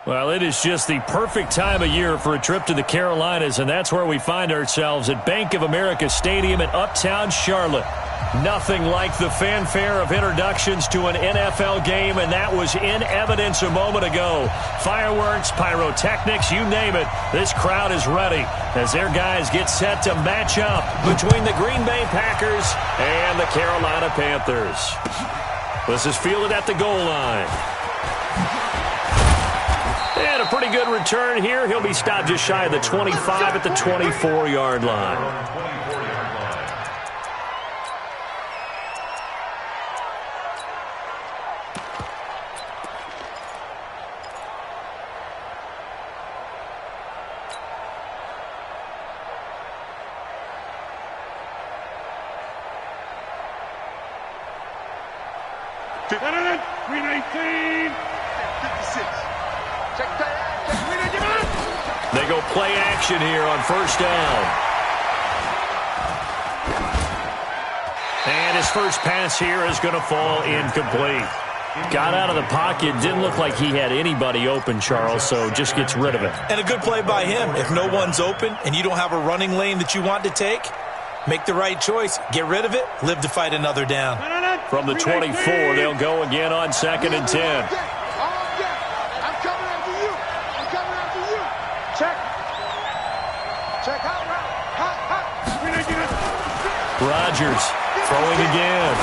Well, it is just the perfect time of year for a trip to the Carolinas, and that's where we find ourselves at Bank of America Stadium in Uptown Charlotte. Nothing like the fanfare of introductions to an NFL game, and that was in evidence a moment ago. Fireworks, pyrotechnics, you name it. This crowd is ready as their guys get set to match up between the Green Bay Packers and the Carolina Panthers. This is fielded at the goal line. And a pretty good return here. He'll be stopped just shy of the 25 at the 24-yard line. They go play action here on first down. And his first pass here is going to fall incomplete. Got out of the pocket. Didn't look like he had anybody open, Charles, so just gets rid of it. And a good play by him. If no one's open and you don't have a running lane that you want to take, make the right choice. Get rid of it. Live to fight another down. From the 24, they'll go again on 2nd and 10. Rodgers throwing again.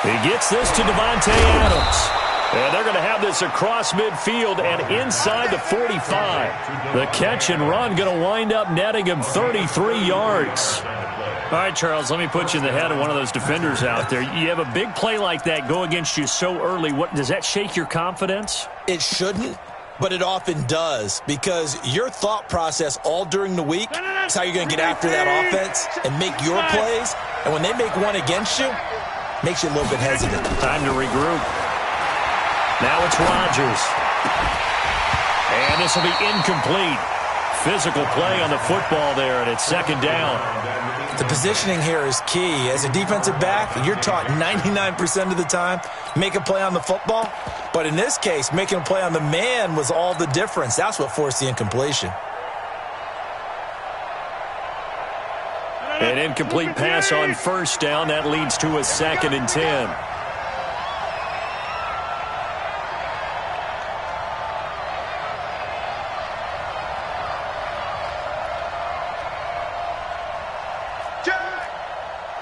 He gets this to Davante Adams. And they're going to have this across midfield and inside the 45. The catch and run going to wind up netting him 33 yards. All right, Charles, let me put you in the head of one of those defenders out there. You have a big play like that go against you so early. What does that shake your confidence? It shouldn't, but it often does, because your thought process all during the week is how you're going to get after that offense and make your plays. And when they make one against you, makes you a little bit hesitant. Time to regroup. Now it's Rodgers. And this will be incomplete. Physical play on the football there, and it's 2nd down. The positioning here is key. As a defensive back, you're taught 99% of the time, make a play on the football. But in this case, making a play on the man was all the difference. That's what forced the incompletion. An incomplete pass on first down. That leads to a 2nd and 10.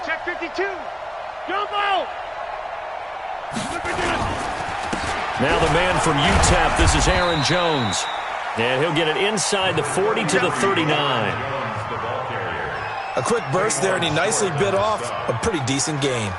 Check 52. Jump out. Now the man from UTEP, this is Aaron Jones. And he'll get it inside the 40 to the 39. A quick burst there, and he nicely bit off a pretty decent gain.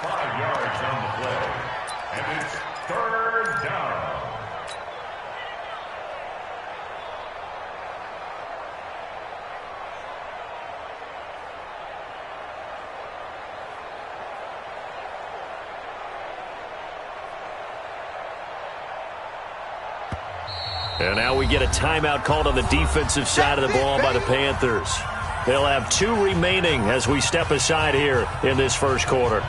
And now we get a timeout called on the defensive side of the ball by the Panthers. They'll have 2 remaining as we step aside here in this first quarter.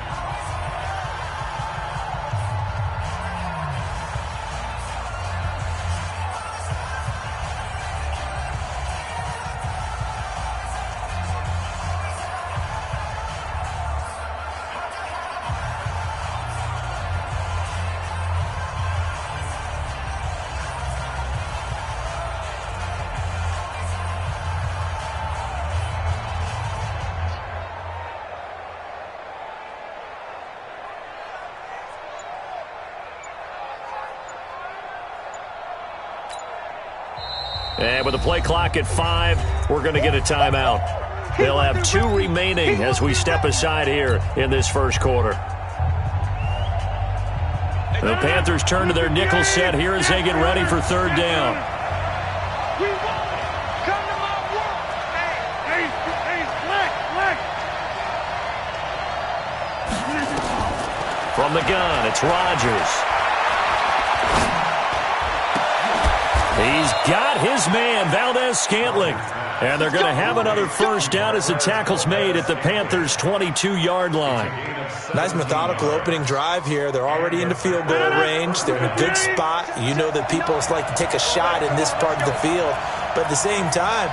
And with the play clock at 5, we're going to get a timeout. They'll have 2 remaining as we step aside here in this first quarter. The Panthers turn to their nickel set here as they get ready for 3rd down. From the gun, it's Rodgers. He's got his man, Valdez Scantling. And they're going to have another first down as the tackle's made at the Panthers' 22-yard line. Nice methodical opening drive here. They're already into field goal range. They're in a good spot. You know that people like to take a shot in this part of the field. But at the same time,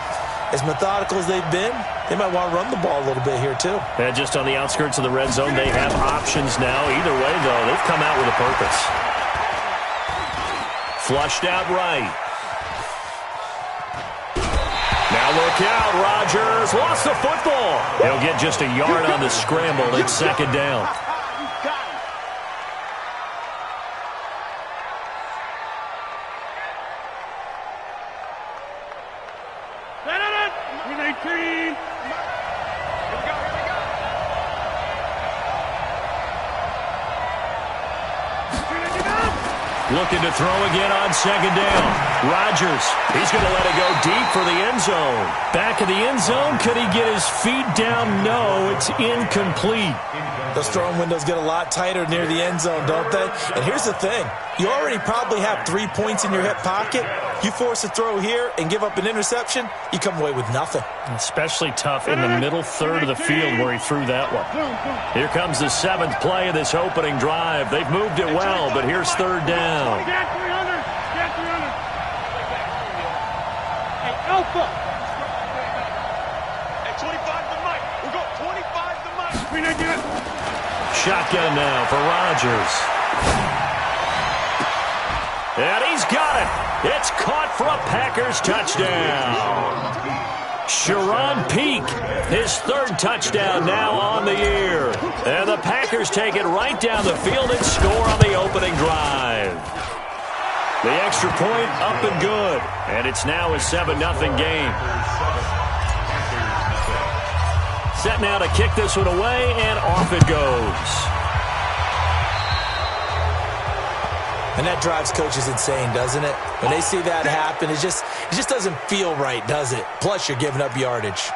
as methodical as they've been, they might want to run the ball a little bit here too. And just on the outskirts of the red zone, they have options now. Either way, though, they've come out with a purpose. Flushed out right. Now look out, Rodgers lost the football. He'll get just a yard on the scramble. It's second down. Looking to throw again on second down. Rodgers, he's going to let it go deep for the end zone. Back of the end zone, could he get his feet down? No, it's incomplete. Those throwing windows get a lot tighter near the end zone, don't they? And here's the thing. You already probably have 3 points in your hip pocket. You force a throw here and give up an interception, you come away with nothing. Especially tough in the middle third of the field where he threw that one. Here comes the 7th play of this opening drive. They've moved it well, but here's third down. Get 300. Get 300. Hey, Alpha. Hey, 25 to Mike. We'll go 25 to Mike. Shotgun now for Rodgers. And he's got it. It's caught for a Packers touchdown. Sharon Peak, his 3rd touchdown now on the year. And the Packers take it right down the field and score on the opening drive. The extra point up and good. And it's now a 7-0 game. Set now to kick this one away, and off it goes. And that drives coaches insane, doesn't it? When they see that happen, it just doesn't feel right, does it? Plus, you're giving up yardage.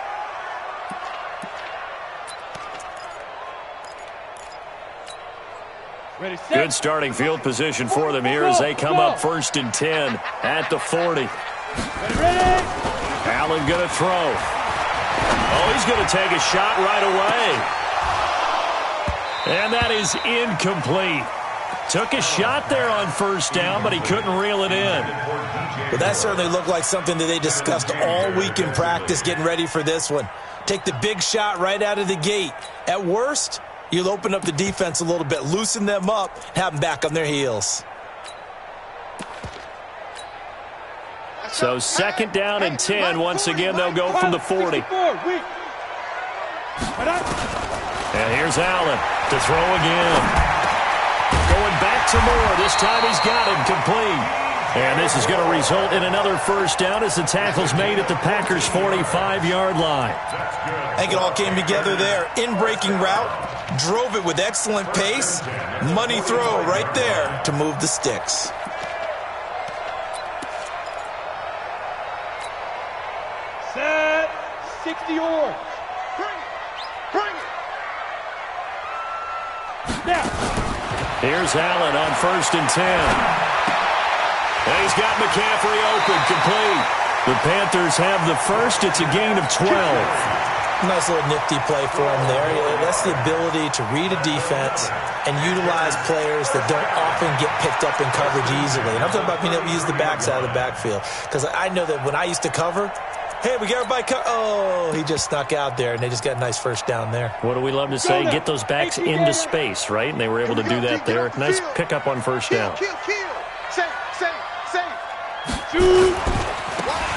Good starting field position for them here as they come up 1st and 10 at the 40. Allen going to throw. Oh, he's going to take a shot right away. And that is incomplete. Took a shot there on 1st down, but he couldn't reel it in. Well, that certainly looked like something that they discussed all week in practice getting ready for this one. Take the big shot right out of the gate. At worst, you'll open up the defense a little bit, loosen them up, have them back on their heels. So 2nd down and 10. Once again, they'll go from the 40. And here's Allen to throw again. Going back to Moore. This time he's got it complete. And this is going to result in another first down as the tackle's made at the Packers' 45-yard line. I think it all came together there. In-breaking route, drove it with excellent pace. Money throw right there to move the sticks. Set. 60 yards. Bring it. Now. Here's Allen on 1st and 10. And he's got McCaffrey open, complete. The Panthers have the first. It's a gain of 12. Nice little nifty play for him there. That's the ability to read a defense and utilize players that don't often get picked up in coverage easily. And I'm talking about being able to use the backs out of the backfield. Because I know that when I used to cover, hey, we got everybody oh, he just snuck out there, and they just got a nice first down there. What do we love to say? Get those backs into space, right? And they were able to do that there. Nice pickup on 1st down.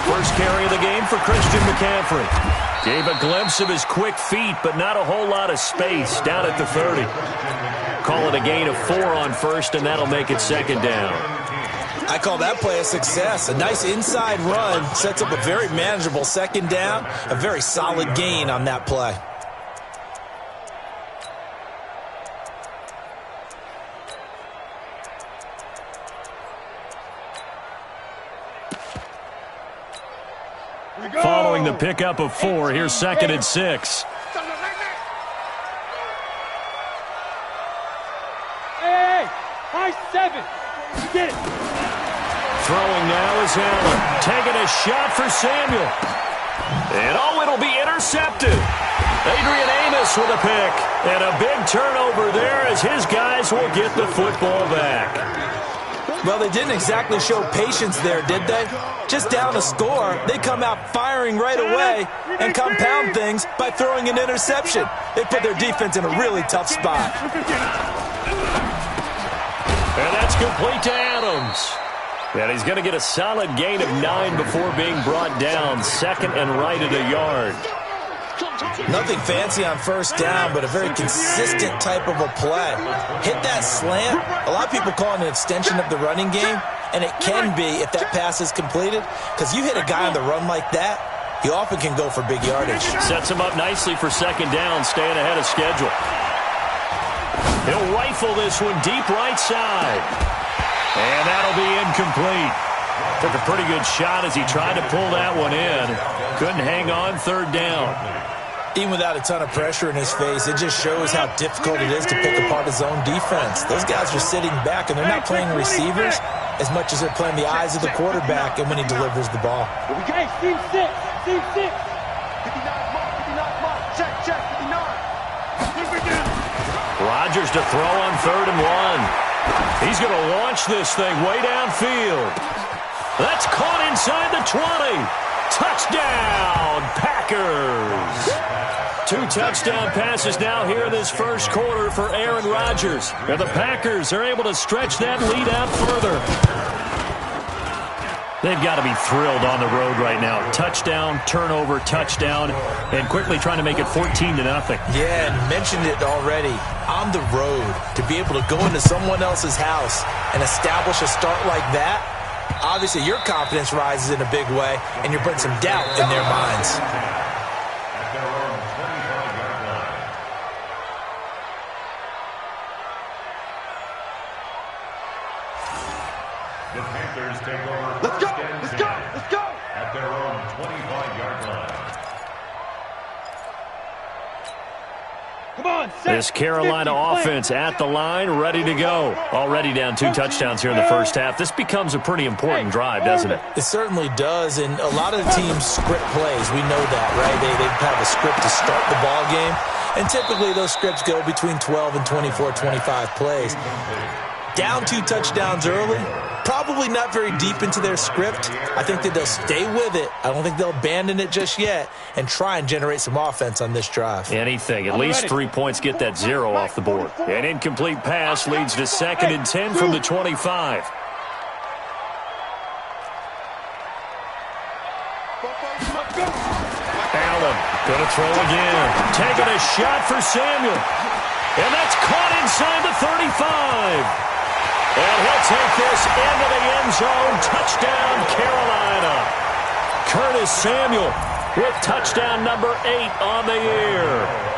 First carry of the game for Christian McCaffrey. Gave a glimpse of his quick feet, but not a whole lot of space down at the 30. Call it a gain of 4 on 1st, and that'll make it 2nd down. I call that play a success. A nice inside run sets up a very manageable 2nd down. A very solid gain on that play. Following the pickup of 4, here's 2nd and 6. Hey, high 7. Get it. Throwing now is Allen. Taking a shot for Samuel. And it'll be intercepted. Adrian Amos with a pick. And a big turnover there as his guys will get the football back. Well, they didn't exactly show patience there, did they? Just down a score, they come out firing right away and compound things by throwing an interception. They put their defense in a really tough spot. And that's complete to Adams. And he's going to get a solid gain of 9 before being brought down. Second and right at a yard. Nothing fancy on first down, but a very consistent type of a play. Hit that slant. A lot of people call it an extension of the running game, and it can be if that pass is completed, because you hit a guy on the run like that, he often can go for big yardage. Sets him up nicely for second down, staying ahead of schedule. He'll rifle this one deep right side. And that'll be incomplete. Took a pretty good shot as he tried to pull that one in. Couldn't hang on third down. Even without a ton of pressure in his face, it just shows how difficult it is to pick apart his own defense. Those guys are sitting back, and they're not playing receivers as much as they're playing the eyes of the quarterback and when he delivers the ball. Okay, Steve 6. 59 mark. Check, 59. Rodgers to throw on 3rd and 1. He's going to launch this thing way downfield. That's caught inside the 20. Touchdown, Packers. 2 touchdown passes now here in this first quarter for Aaron Rodgers. And the Packers are able to stretch that lead out further. They've got to be thrilled on the road right now. Touchdown, turnover, touchdown, and quickly trying to make it 14-0. Yeah, and mentioned it already. On the road, to be able to go into someone else's house and establish a start like that, obviously your confidence rises in a big way, and you're putting some doubt in their minds. Let's go. At their own 25-yard line. Come on, This Carolina offense at the line, ready to go. Already down 2 touchdowns here in the first half. This becomes a pretty important drive, doesn't it? It certainly does, and a lot of the teams script plays. We know that, right? They have a script to start the ball game, and typically those scripts go between 12 and 24, 25 plays. Down 2 touchdowns early, probably not very deep into their script. I think that they'll stay with it. I don't think they'll abandon it just yet and try and generate some offense on this drive. Anything. At least 3 points get that 0 off the board. An incomplete pass leads to 2nd and 10 from the 25. Allen going to throw again. Taking a shot for Samuel. And that's caught inside the 35. And he'll take this into the end zone. Touchdown, Carolina. Curtis Samuel with touchdown number 8 on the year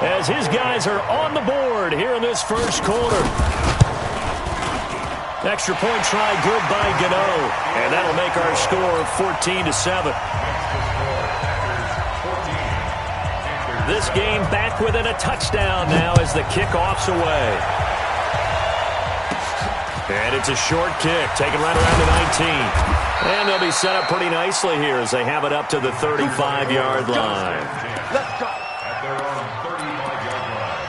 as his guys are on the board here in this first quarter. Extra point try good by Gano. And that'll make our score 14-7. This game back within a touchdown now as the kickoff's away. And it's a short kick, taken right around the 19. And they'll be set up pretty nicely here as they have it up to the 35-yard line. Let's go. At their own 35-yard line.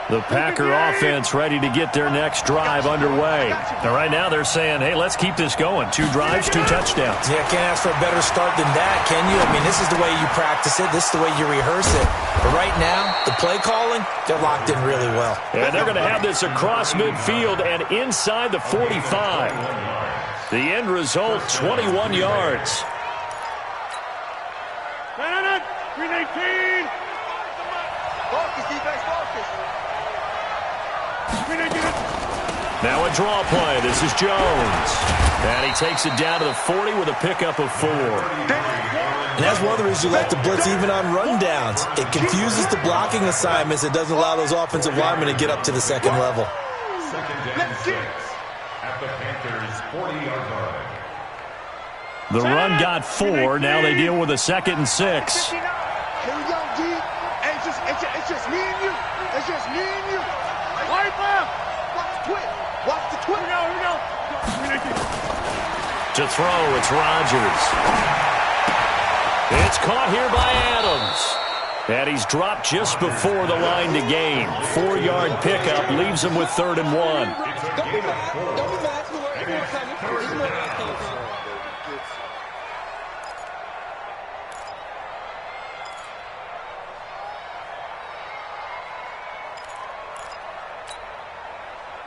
The Packer offense ready to get their next drive underway. Now, right now they're saying, hey, let's keep this going. 2 drives, 2 touchdowns. Yeah, can't ask for a better start than that, can you? I mean, this is the way you practice it. This is the way you rehearse it. But right now, the play calling, they're locked in really well. And they're going to have this across midfield and inside the 45. The end result, 21 yards. 319. Focus, defense, focus. Now a draw play. This is Jones. And he takes it down to the 40 with a pickup of 4. And that's one of the reasons you like to blitz even on rundowns. It confuses the blocking assignments. It doesn't allow those offensive linemen to get up to the second level. Second down 6 at the Panthers' 40-yard line. The run got 4. Now they deal with a 2nd and 6. Here we go, D. It's just me and you. It's just me and you. Right left. Watch the twist. Watch the twist. Here we go. To throw, it's Rodgers. It's caught here by Adams. And he's dropped just before the line to gain. 4-yard pickup leaves him with 3rd and 1. Don't be mad. Don't be mad. He's more coming. He's more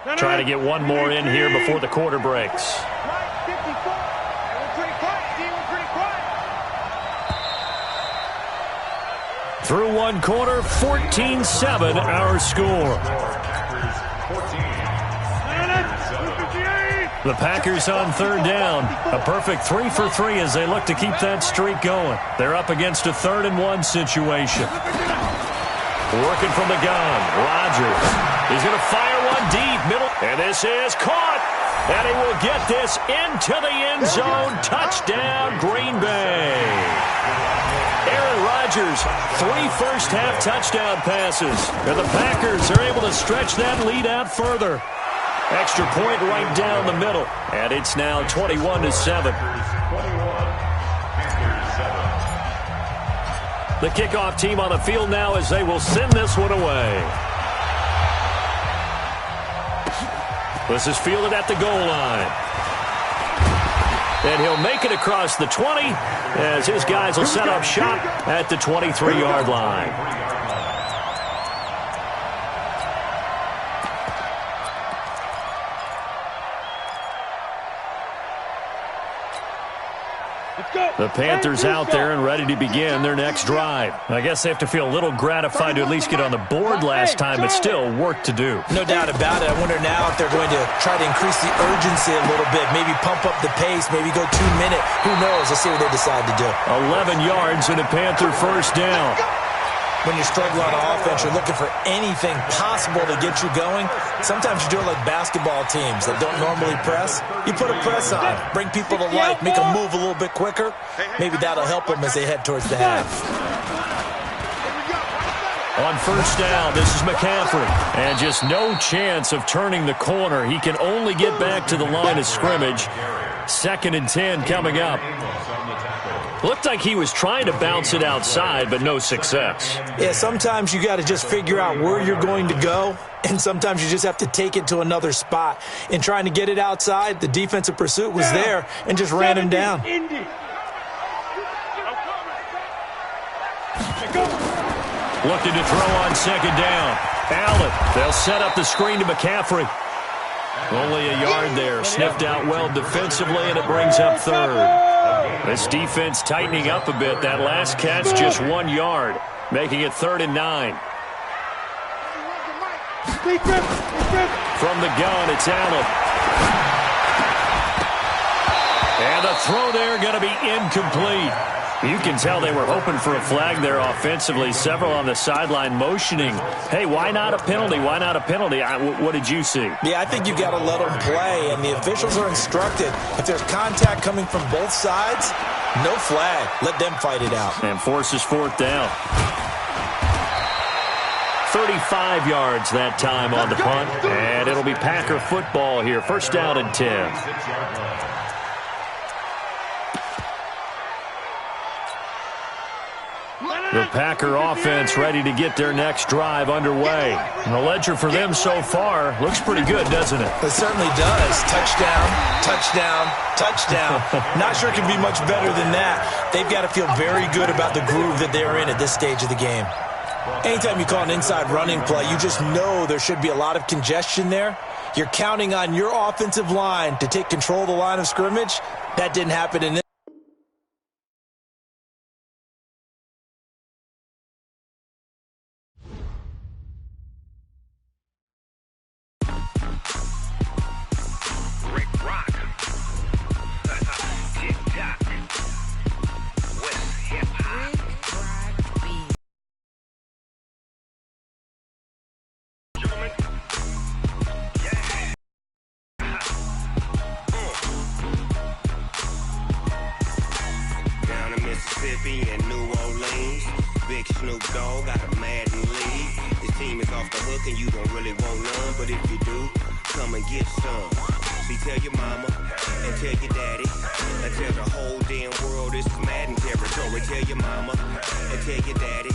coming. Try to get one more in here before the quarter breaks. Through one quarter, 14-7 our score. The Packers on 3rd down. A perfect 3 for 3 as they look to keep that streak going. They're up against a 3rd and 1 situation. Working from the gun, Rodgers. He's going to fire one deep, middle. And this is caught. And he will get this into the end zone. Touchdown, Green Bay. Aaron Rodgers, 3 first-half touchdown passes. And the Packers are able to stretch that lead out further. Extra point right down the middle. And it's now 21-7. The kickoff team on the field now as they will send this one away. This is fielded at the goal line. And he'll make it across the 20 as his guys will set up shop at the 23-yard line. The Panthers out there and ready to begin their next drive. I guess they have to feel a little gratified to at least get on the board last time, but still work to do. No doubt about it. I wonder now if they're going to try to increase the urgency a little bit, maybe pump up the pace, maybe go 2-minute. Who knows? Let's see what they decide to do. 11 yards and a Panther first down. When you're struggling on offense, you're looking for anything possible to get you going. Sometimes you do it like basketball teams that don't normally press. You put a press on, bring people to life, make them move a little bit quicker. Maybe that'll help them as they head towards the half. On first down, this is McCaffrey. And just no chance of turning the corner. He can only get back to the line of scrimmage. 2nd and 10 coming up. Looked like he was trying to bounce it outside, but no success. Yeah, sometimes you got to just figure out where you're going to go, and sometimes you just have to take it to another spot. In trying to get it outside, the defensive pursuit was there and just ran him down. Looking to throw on 2nd down. Allen, they'll set up the screen to McCaffrey. Only a yard there. Sniffed out well defensively, and it brings up 3rd. This defense tightening up a bit. That last catch just 1 yard, making it 3rd and 9. From the gun, it's Allen. And the throw there going to be incomplete. You can tell they were hoping for a flag there offensively. Several on the sideline motioning, hey, why not a penalty? Why not a penalty? What did you see? Yeah, I think you've got to let them play, and the officials are instructed. If there's contact coming from both sides, no flag. Let them fight it out. And forces 4th down. 35 yards that time on the punt, and it'll be Packer football here. First down and 10. The Packer offense ready to get their next drive underway. And the ledger for them so far looks pretty good, doesn't it? It certainly does. Touchdown, touchdown, touchdown. Not sure it can be much better than that. They've got to feel very good about the groove that they're in at this stage of the game. Anytime you call an inside running play, you just know there should be a lot of congestion there. You're counting on your offensive line to take control of the line of scrimmage. That didn't happen in this. Mississippi and New Orleans. Big Snoop Dogg got a Madden league. This team is off the hook and you don't really want none, but if you do, come and get some. See, tell your mama and tell your daddy. And tell the whole damn world this is Madden territory. Tell your mama and tell your daddy.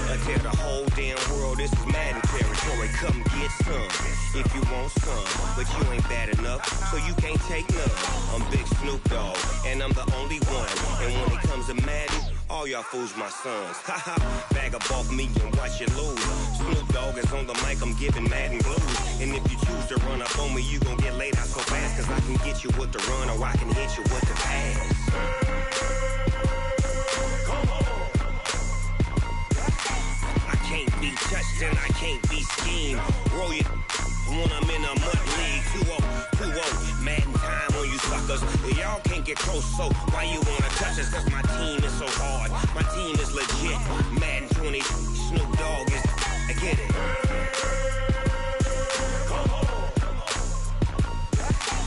And tell the whole damn world this is Madden territory. Come get some if you want some, but you ain't bad enough, so you can't take none. I'm Big Snoop Dogg, and I'm the only one. And when it comes to Madden, all y'all fools my sons. Haha, bag up off me and watch you lose. Snoop Dogg is on the mic, I'm giving Madden blues. And if you choose to run up on me, you gon' get laid out so fast. Cause I can get you with the run or I can hit you with the pass. I can't be touched and I can't be schemed. Roll you when I'm in a mud league. 2-0, Madden time on you suckers. Y'all can't get close, so why you wanna touch us? Cause my team is so hard, my team is legit. Madden 20, Snoop Dogg is, I get it.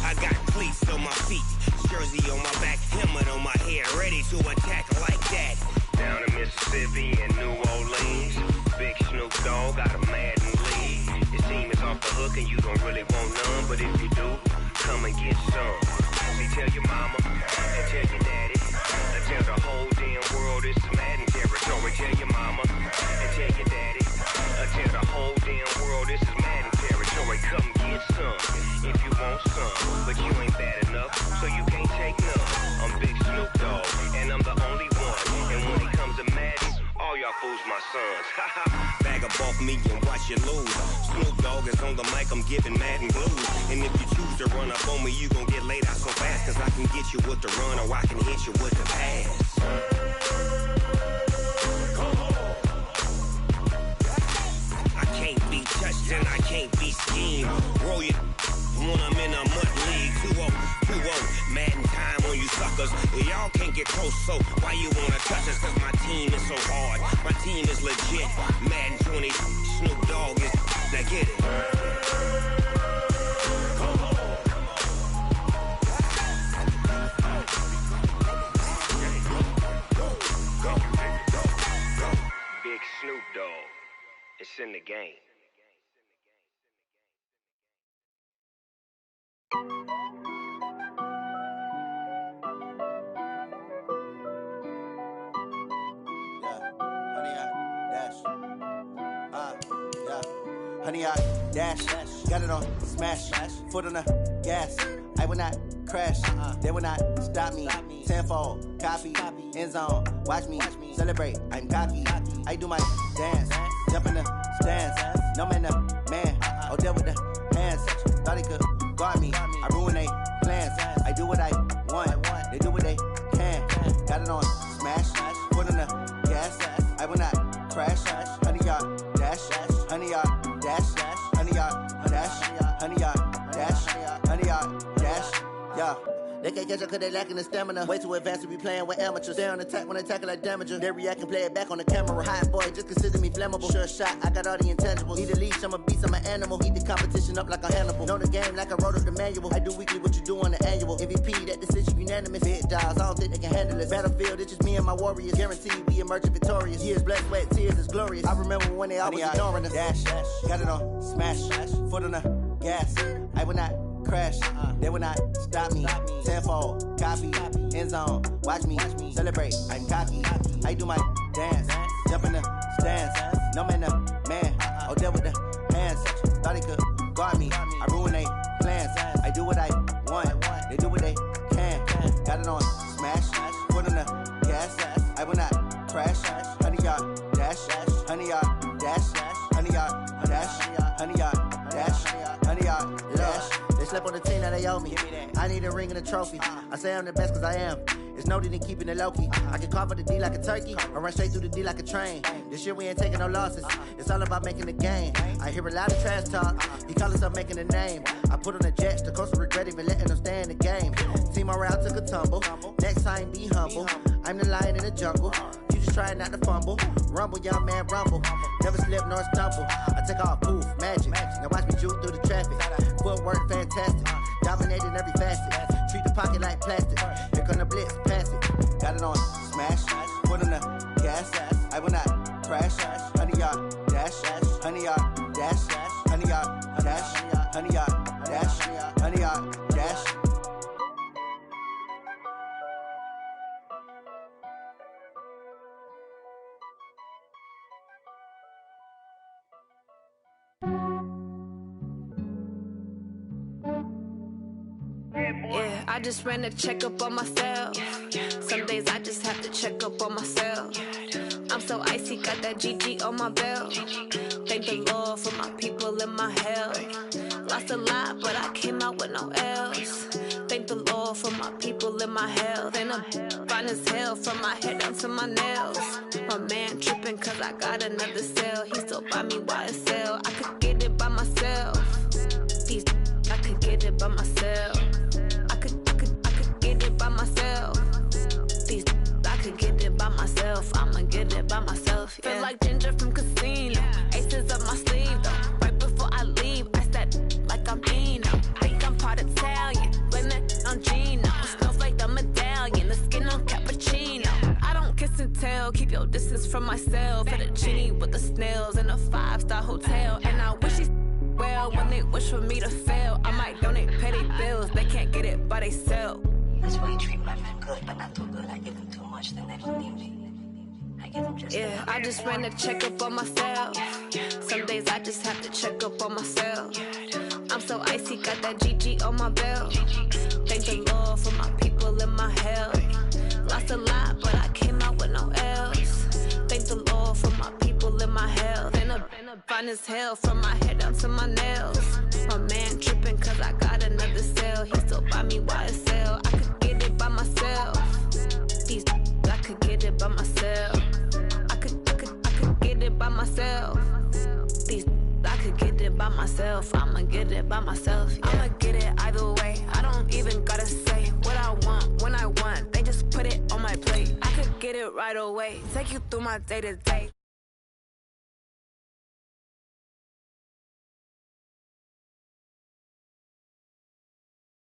I got cleats on my feet, jersey on my back, helmet on my head, ready to attack like that. Down in Mississippi and New Orleans, Big Snoop Dogg got a Madden lead. Your team is off the hook and you don't really want none, but if you do, come and get some. See, tell your mama and tell your daddy, and tell the whole damn world this is Madden territory. Tell your mama and tell your daddy, and tell the whole damn world this is Madden territory. Come get some if you want some, but you ain't bad enough, so you can't take none. I'm Big Snoop Dogg, and I'm the only one. And when it comes to Madden, all y'all fools my sons. Bag up off me and watch you lose. Snoop Dogg is on the mic, I'm giving Madden blues. And if you choose to run up on me, you gon' get laid out so fast. Cause I can get you with the run or I can hit you with the pass. I can't be touched and I can't be schemed. Roll you when I'm in a mud league. 2-0, Madden time on you suckers. Y'all can't get close, so why you wanna touch us? Cause my team is so hard, my team is legit. Madden 20, Snoop Dogg is, now get it. Big Snoop Dogg, it's in the game. Honey, I dash, got it on smash, foot on the gas. I will not crash, they will not stop me. Tenfold, copy, end zone, watch me celebrate. I'm cocky, I do my dance, jump in the stands. No man, man, oh, deal with the hands. Thought he could guard me, I ruin they plans. I do what I want, they do what they can. Got it on smash, foot on the gas. I will not crash, honey, y'all dash, honey, y'all dash, honey, y'all dash, honey, y'all dash, honey, y'all dash, yeah. They can't catch up cause they lacking the stamina. Way too advanced to be playing with amateurs. Stay on attack when they tackle like damager. They react and play it back on the camera. Hot boy, just consider me flammable. Sure shot, I got all the intangibles. Need a leash, I'm a beast, I'm an animal. Eat the competition up like a Hannibal. Know the game like I wrote up the manual. I do weekly what you do on the annual. MVP, that decision unanimous. Big dogs, I don't think they can handle it. Battlefield, it's just me and my warriors. Guaranteed we emerging victorious. Years, blood, sweat, tears, is glorious. I remember when they always ignoring us. Dash, got it on smash, foot on the gas. I will not crash, they will not stop me. Tenfold, copy, end zone, watch me celebrate. I'm cocky, I do my dance, jump in the stands. No man, man, oh, deal with the hands. Thought he could guard me, I ruin they plans. I do what I want, they do what they can. Got it on smash, foot on the gas. I will not crash, honey, y'all dash, honey, y'all dash, honey, y'all dash, honey, y'all dash, honey, y'all dash. They slept on the team that they owe me. I need a ring and a trophy. I say I'm the best cause I am. It's no need in keeping it low-key. I can carve up the D like a turkey or run straight through the D like a train. This year we ain't taking no losses. It's all about making the game. I hear a lot of trash talk. He call himself making a name. I put on the Jets. The coach will regret even letting them stay in the game. Team morale took a tumble. Next time be humble. I'm the lion in the jungle. You just trying not to fumble. Rumble, young man, rumble. Never slip nor stumble. I take off, poof, magic. Now watch me juke through the traffic. Footwork fantastic. Dominating every facet. Treat the pocket like plastic. Here come the blitz, pass it. Got it on smash. Foot on the gas. I will not crash. Honey, y'all dash. Honey, y'all dash. Honey, y'all dash. Honey, y'all dash. Honey, y'all dash. I just ran a checkup on myself. Some days I just have to check up on myself. I'm so icy, got that GG on my belt. Thank the Lord for my people and my health. Lost a lot, but I came out with no L's. Thank the Lord for my people and my health. And I'm fine as hell from my head down to my nails. My man tripping cause I got another cell. He still buy me YSL. I could get it by myself. These I could get it by myself. I could get it by myself. These I could get it by myself. I'ma get it by myself. Yeah. Feel like Ginger from Casino. Aces up my sleeve though. Right before I leave, I said like I'm Dino. Think I'm part Italian. Blame that on Gino. Smells like the medallion. The skin on cappuccino. I don't kiss and tell. Keep your distance from myself. At a genie with the snails in a 5-star hotel. And I wish he's well when they wish for me to fail. I might donate petty bills. They can't get it by themselves. That's why you treat my men good, but not too good. I give them too much, then they don't need me. I give them just yeah, I just ran a checkup on myself. Some days I just have to check up on myself. I'm so icy, got that GG on my belt. Thank the Lord for my people and my health. Lost a lot, but I came out with no L's. Thank the Lord for my people and my health. And I'm fine as hell from my head down to my nails. My man tripping cause I got another cell. He still buy me YSL. I could get it by myself. These I could get it by myself. I could get it by myself. These I could get it by myself. I'ma get it by myself. Yeah. I'ma get it either way. I don't even gotta say what I want when I want. They just put it on my plate. I could get it right away. Take you through my day to day.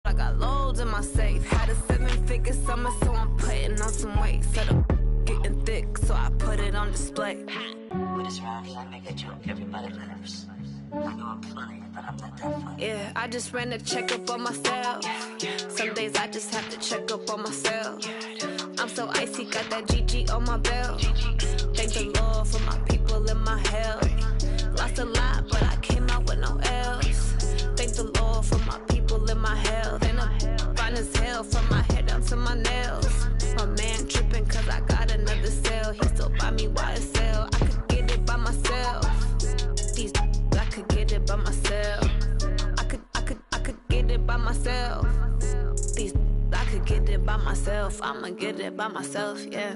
I got loads in my safe. Had a 7-figure summer, so I'm putting on some weight. Set up getting thick, so I put it on display. With this round here, I make a joke, everybody laughs. I know I'm funny, but I'm not that funny. Yeah, I just ran a checkup on myself. Some days I just have to check up on myself. I'm so icy, got that GG on my belt. Thank the Lord for my people and my health. Lost a lot, but I came out with no L's. Thank the Lord for my people and my health. And I'm fine as hell from my head down to my nails. My man tripping cause I got another cell. He still buy me YSL. I could get it by myself. These I could get it by myself. I could get it by myself. These I could get it by myself. I'ma get it by myself, yeah.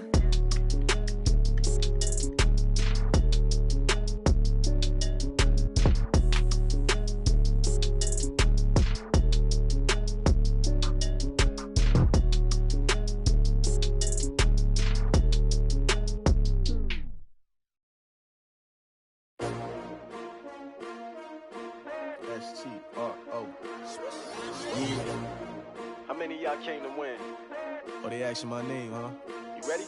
S-T-R-O. Yeah. How many of y'all came to win? Oh, they asking my name, huh? You ready?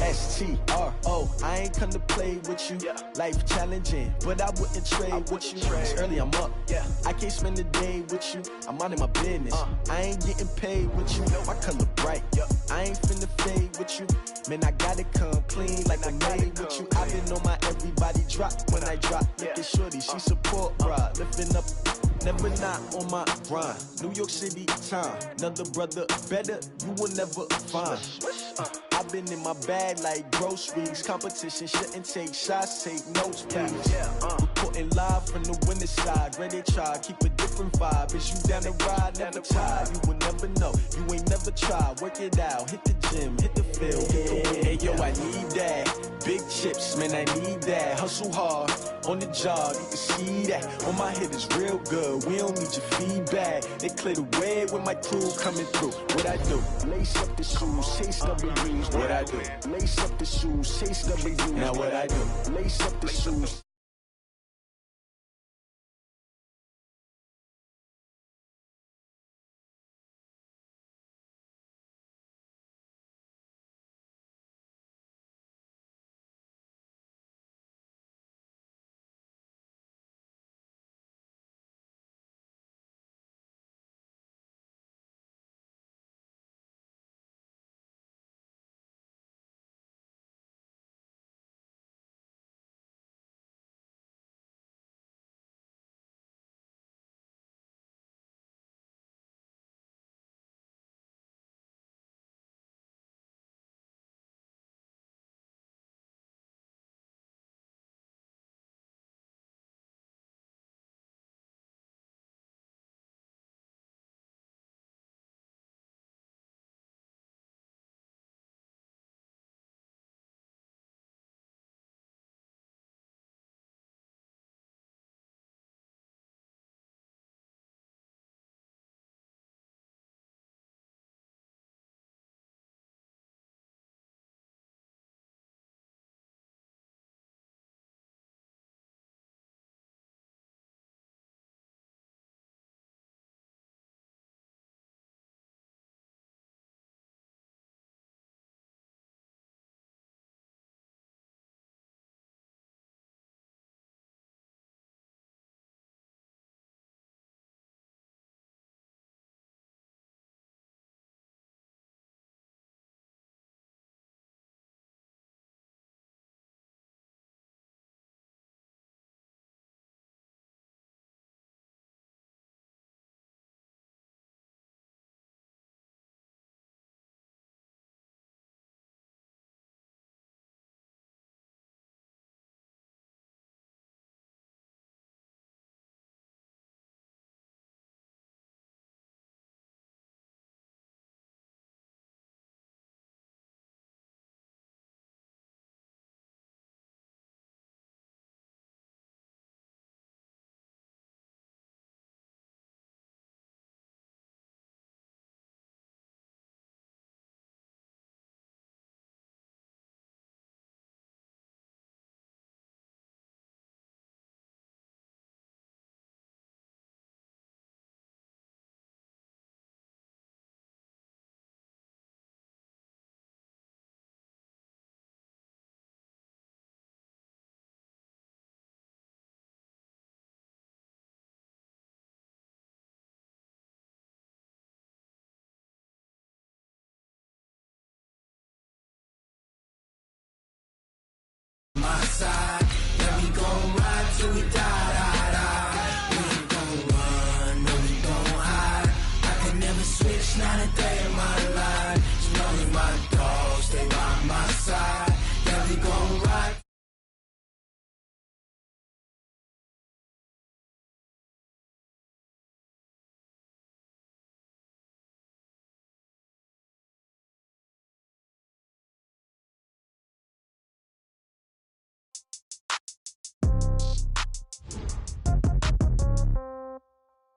S-T-R-O. I ain't come to play with you. Yeah. Life challenging, but I wouldn't trade with you. It's early, I'm up. Yeah. I can't spend the day with you. I'm out of my business. I ain't getting paid with you. My color bright. I ain't finna fade with you. Man, I gotta come clean like I made with you. I've been on my everybody drop when I drop. Look at shorty, she support ride. Lifting up, never not on my grind. New York City time, another brother better, you will never find. I've been in my bag like groceries. Competition shouldn't take shots, take notes, please. Reporting live from the winning side. Ready to try, keep a different vibe. Is you down the ride, never tired. You will never know, you ain't never tried. Work it out, hit the gym, hit the field. Hey yo, I need that. Big chips, man, I need that. Hustle hard, on the job, you can see that. On my head is real good, we don't need your feedback. They clear the way with my crew coming through. What I do? Lace up the shoes, chase W's. What I do? Lace up the shoes, chase W's. Now what I do? Lace up the shoes.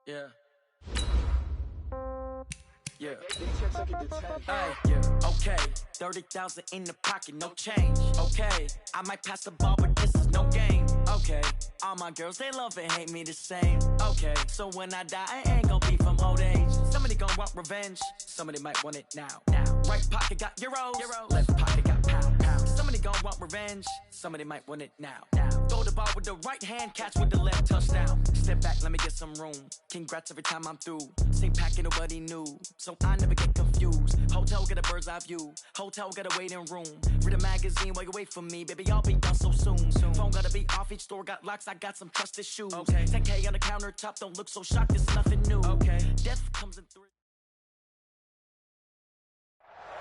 Yeah. Yeah. Hey, yeah. Okay. 30,000 in the pocket, no change. Okay. I might pass the ball, but this is no game. Okay. All my girls, they love and hate me the same. Okay. So when I die, I ain't gonna be from old age. Somebody gonna want revenge. Somebody might want it now. Right pocket got euros. Left pocket got pound. Somebody gonna want revenge. Somebody might want it now. Throw the ball with the right hand, catch with the left, touchdown. Step back, let me get some room. Congrats every time I'm through. Same packet, nobody knew. So I never get confused. Hotel get a bird's eye view. Hotel got a waiting room. Read a magazine while you wait for me. Baby, I'll be done so soon. Phone gotta be off, each store got locks. I got some trusted shoes. Okay. 10K on the countertop, don't look so shocked, it's nothing new. Okay. Death comes in 3.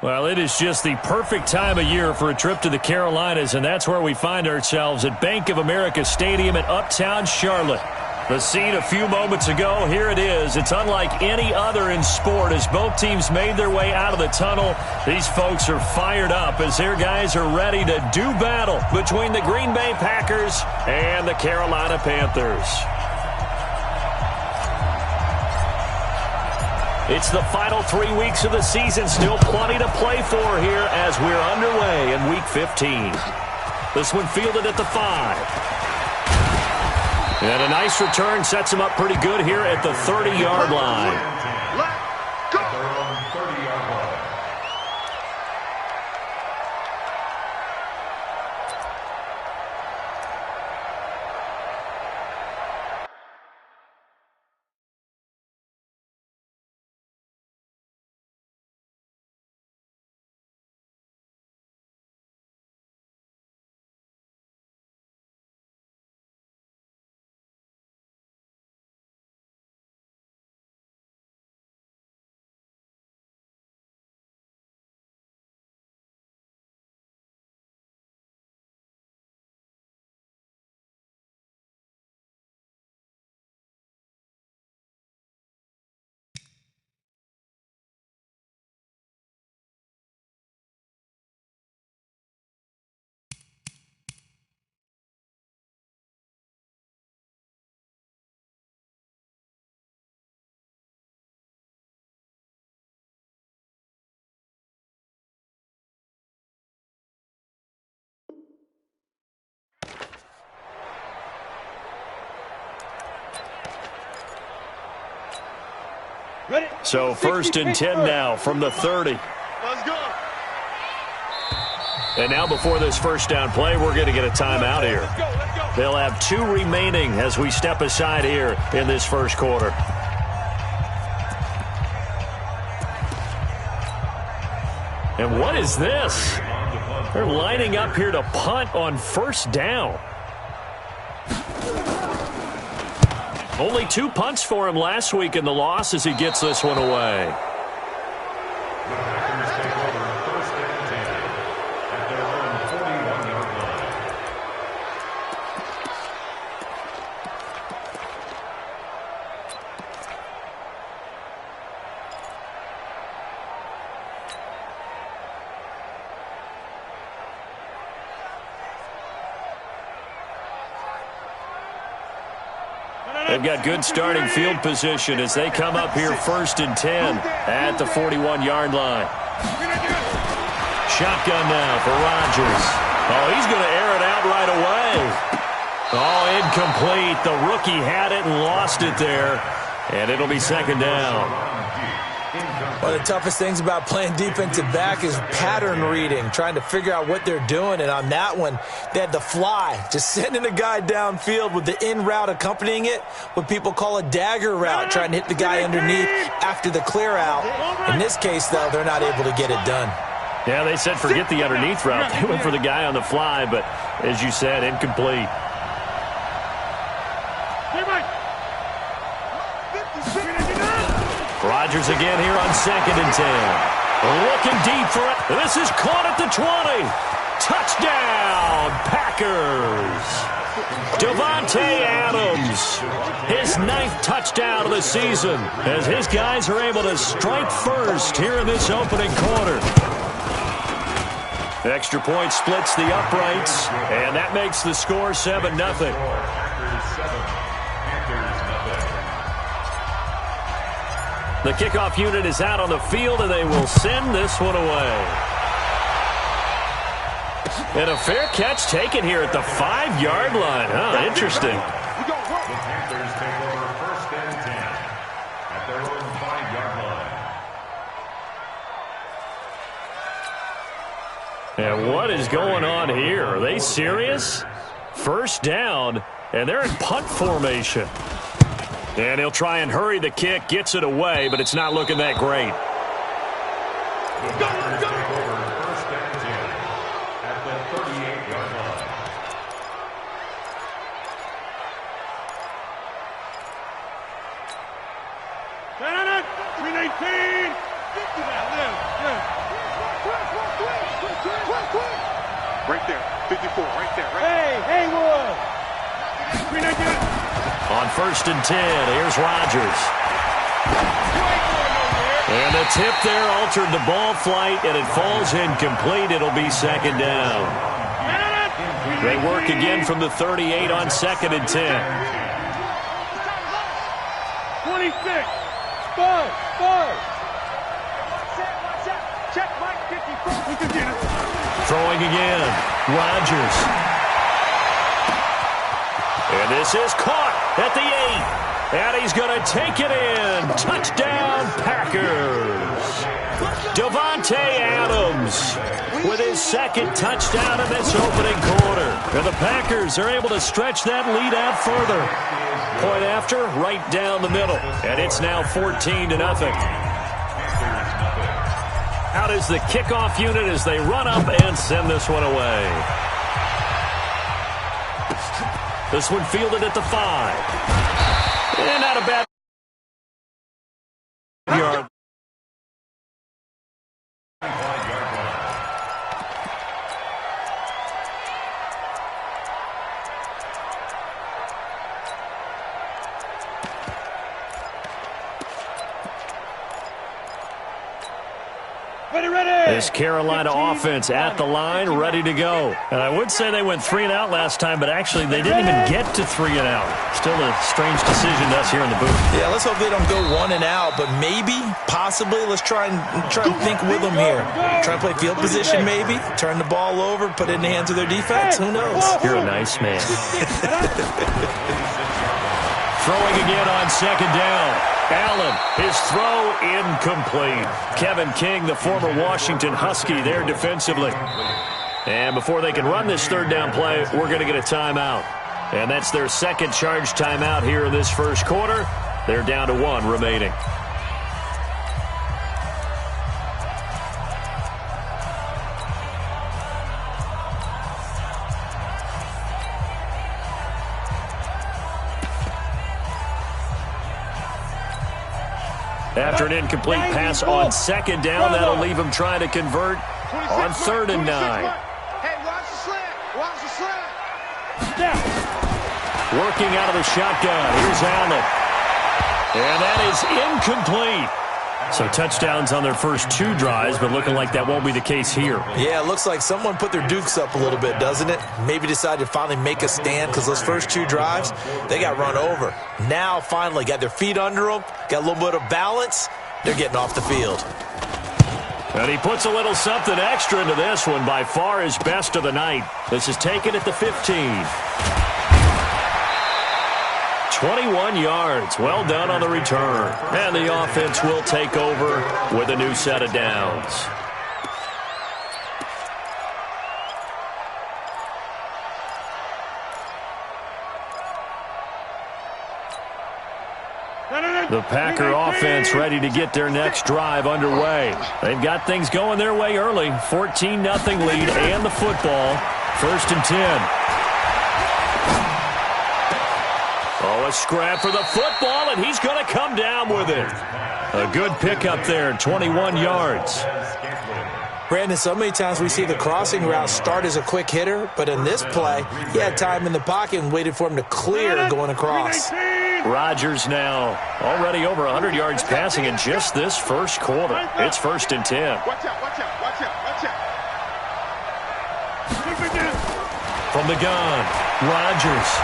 Well, it is just the perfect time of year for a trip to the Carolinas, and that's where we find ourselves at Bank of America Stadium in Uptown Charlotte. The scene a few moments ago, here it is. It's unlike any other in sport as both teams made their way out of the tunnel. These folks are fired up as their guys are ready to do battle between the Green Bay Packers and the Carolina Panthers. It's the final 3 weeks of the season. Still plenty to play for here as we're underway in Week 15. This one fielded at the 5. And a nice return sets him up pretty good here at the 30-yard line. So 1st and 10 now from the 30. Let's go. And now before this first down play, we're going to get a timeout here. They'll have 2 remaining as we step aside here in this first quarter. And what is this? They're lining up here to punt on first down. Only 2 punts for him last week in the loss as he gets this one away. The Packers take over 1st and 10 at their own 41-yard line. They've got good starting field position as they come up here 1st and 10 at the 41-yard line. Shotgun now for Rodgers. Oh, he's going to air it out right away. Oh, incomplete. The rookie had it and lost it there, and it'll be 2nd down. One of the toughest things about playing defensive back is pattern reading, trying to figure out what they're doing. And on that one, they had the fly, just sending a guy downfield with the in route accompanying it, what people call a dagger route, trying to hit the guy underneath after the clear out. In this case, though, they're not able to get it done. Yeah, they said forget the underneath route. They went for the guy on the fly, but as you said, incomplete. Rodgers again here on 2nd and 10. Looking deep for it. This is caught at the 20. Touchdown, Packers. Davante Adams, his 9th touchdown of the season as his guys are able to strike first here in this opening quarter. Extra point splits the uprights, and that makes the score 7-0. Packers 7, Panthers 0. The kickoff unit is out on the field, and they will send this one away. And a fair catch taken here at the 5-yard line. Huh, interesting. The Panthers take over 1st and 10 at their own 5-yard line. And what is going on here? Are they serious? 1st down, and they're in punt formation. And he'll try and hurry the kick, gets it away, but it's not looking that great. The Panthers take over 1st and 10 at the 38-yard line. Stand 319. Get to that left. Right there. 54. Right there. Hey, Haywood. 319. On 1st and 10, here's Rodgers. And the tip there altered the ball flight, and it falls incomplete. It'll be 2nd down. They work again from the 38 on 2nd and 10. 26. 5. Check Mike 54. Throwing again. Rodgers. And this is caught at the 8. And he's going to take it in. Touchdown, Packers. Davante Adams with his 2nd touchdown in this opening quarter. And the Packers are able to stretch that lead out further. Point after, right down the middle. And it's now 14-0. Out is the kickoff unit as they run up and send this one away. This one fielded at the 5. And not a bad yard. This Carolina offense at the line, ready to go. And I would say they went 3 and out last time, but actually they didn't even get to 3 and out. Still a strange decision to us here in the booth. Yeah, let's hope they don't go 1 and out, but maybe, possibly, let's try and think with them here. Try and play field position maybe, turn the ball over, put it in the hands of their defense. Who knows? You're a nice man. Throwing again on 2nd down. Allen, his throw incomplete. Kevin King, the former Washington Husky, there defensively. And before they can run this 3rd down play, we're going to get a timeout. And that's their 2nd charge timeout here in this 1st quarter. They're down to 1 remaining. After an incomplete pass on 2nd down, that'll leave him trying to convert on 3rd and 9. Hey, watch the slant. Watch the slant. Working out of the shotgun. Here's Allen. And that is incomplete. So touchdowns on their first 2 drives, but looking like that won't be the case here. Yeah, it looks like someone put their dukes up a little bit, doesn't it? Maybe decided to finally make a stand because those first 2 drives, they got run over. Now, finally, got their feet under them, got a little bit of balance. They're getting off the field. And he puts a little something extra into this one, by far his best of the night. This is taken at the 15. 21 yards. Well done on the return. And the offense will take over with a new set of downs. The Packer offense ready to get their next drive underway. They've got things going their way early. 14-0 lead and the football. 1st and 10. Oh, a scrap for the football, and he's going to come down with it. A good pickup there, 21 yards. Brandon, so many times we see the crossing route start as a quick hitter, but in this play, he had time in the pocket and waited for him to clear going across. Rodgers now already over 100 yards passing in just this 1st quarter. It's 1st and 10. Watch out, watch out, watch out, watch out. From the gun, Rodgers.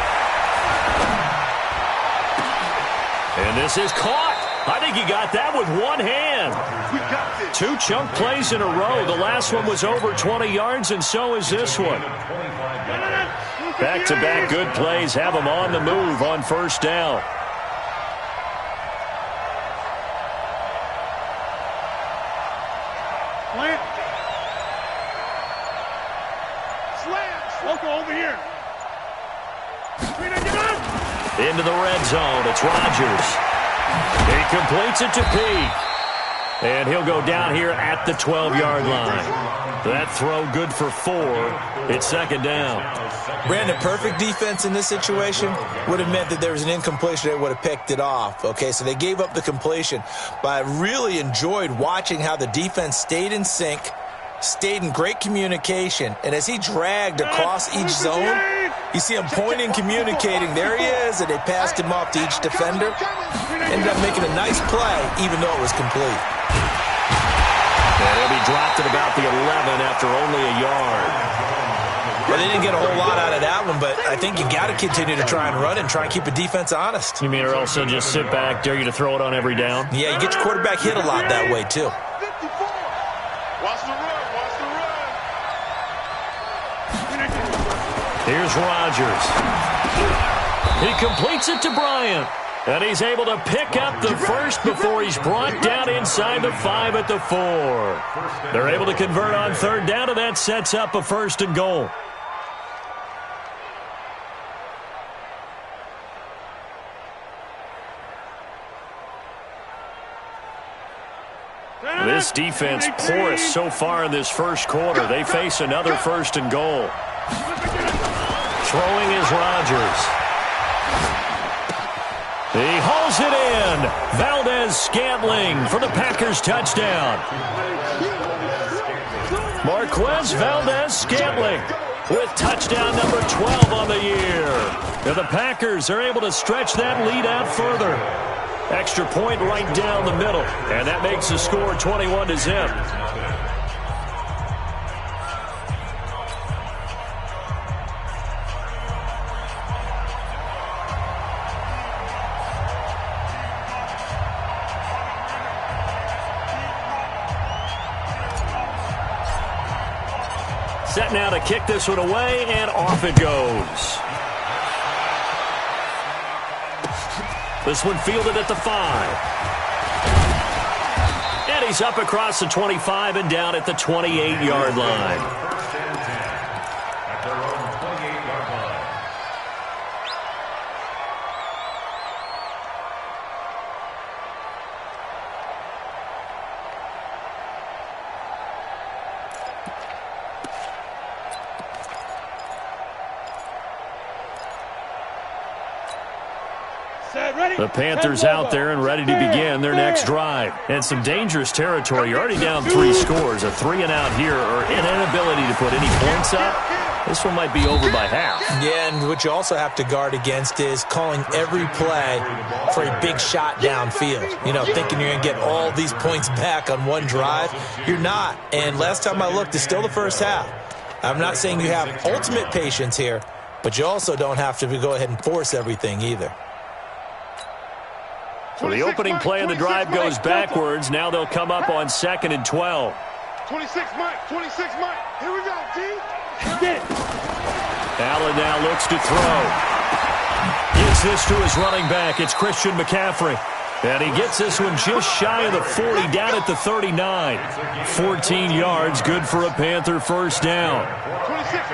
And this is caught. I think he got that with one hand. We got this. 2 chunk plays in a row. The last one was over 20 yards, and so is this one. Back-to-back good plays have him on the move on first down. Over here. Into the red zone. It's Rodgers. He completes it to Peake. And he'll go down here at the 12-yard line. That throw good for 4. It's second down. Brandon, perfect defense in this situation would have meant that there was an incompletion that would have picked it off. Okay, so they gave up the completion. But I really enjoyed watching how the defense stayed in sync, stayed in great communication, and as he dragged across each zone, you see him pointing, communicating. There he is, and they passed him off to each defender. Ended up making a nice play, even though it was complete. And he'll be dropped at about the 11 after only a yard. Well, they didn't get a whole lot out of that one, but I think you got to continue to try and run and try and keep a defense honest. You mean or else they'll just sit back, dare you to throw it on every down? Yeah, you get your quarterback hit a lot that way, too. 54. Watch the run. Watch the run. Here's Rodgers. He completes it to Bryant. And he's able to pick up the first before he's brought down inside the 5 at the 4. They're able to convert on third down, and that sets up a 1st and goal. This defense porous so far in this first quarter. They face another 1st and goal. Throwing is Rodgers. He hauls it in. Valdez-Scantling for the Packers touchdown. Marquez Valdez-Scantling with touchdown number 12 on the year. And the Packers are able to stretch that lead out further. Extra point right down the middle. And that makes the score 21-0. Set now to kick this one away, and off it goes. This one fielded at the 5. And he's up across the 25 and down at the 28-yard line. The Panthers out there and ready to begin their next drive. And some dangerous territory. You're already down 3 scores. A 3-and-out here, or an inability to put any points up. This one might be over by half. Yeah, and what you also have to guard against is calling every play for a big shot downfield. You know, thinking you're going to get all these points back on one drive. You're not. And last time I looked, it's still the first half. I'm not saying you have ultimate patience here, but you also don't have to go ahead and force everything either. So the opening play of the drive goes backwards. Now they'll come up on 2nd and 12. 26 Mike. 26 Mike. Here we go, D. Get it. Allen now looks to throw. Gives this to his running back. It's Christian McCaffrey. And he gets this one just shy of the 40, down at the 39. 14 yards, good for a Panther first down.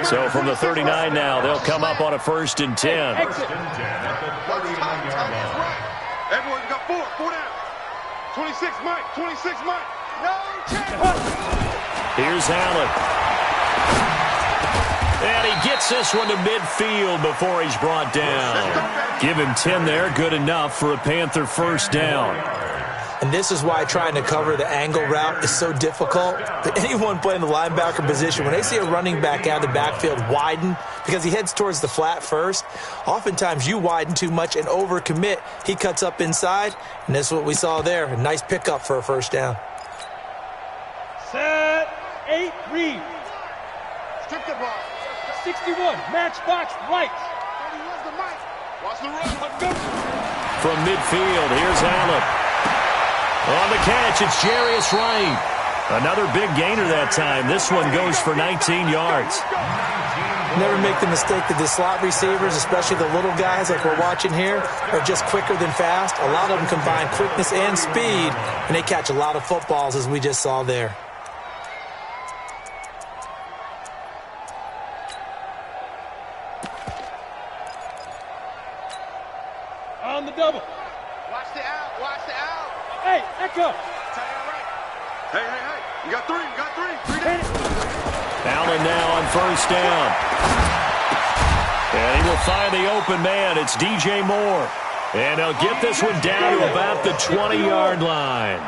So from the 39 now, they'll come up on a 1st and 10. Everyone got 4 down. 26 Mike. 26 Mike. No chance. Here's Allen. And he gets this one to midfield before he's brought down. Give him 10 there. Good enough for a Panther first down. And this is why trying to cover the angle route is so difficult. Anyone playing the linebacker position, when they see a running back out of the backfield widen, because he heads towards the flat first, oftentimes you widen too much and overcommit. He cuts up inside, and this is what we saw there. A nice pickup for a first down. Set, 8, read. Strip the ball. 61, matchbox right. 31's the mic. Watch the run. Let's go. From midfield, here's Allen. On the catch, it's Jarius Wright. Another big gainer that time. This one goes for 19 yards. Never make the mistake that the slot receivers, especially the little guys like we're watching here, are just quicker than fast. A lot of them combine quickness and speed, and they catch a lot of footballs, as we just saw there. On the double. Watch the out. Watch the out. Hey, Echo. Hey. You got three. You got three. Three down. Allen now on first down. And he will find the open man. It's DJ Moore. And he'll get this one down to about the 20-yard line.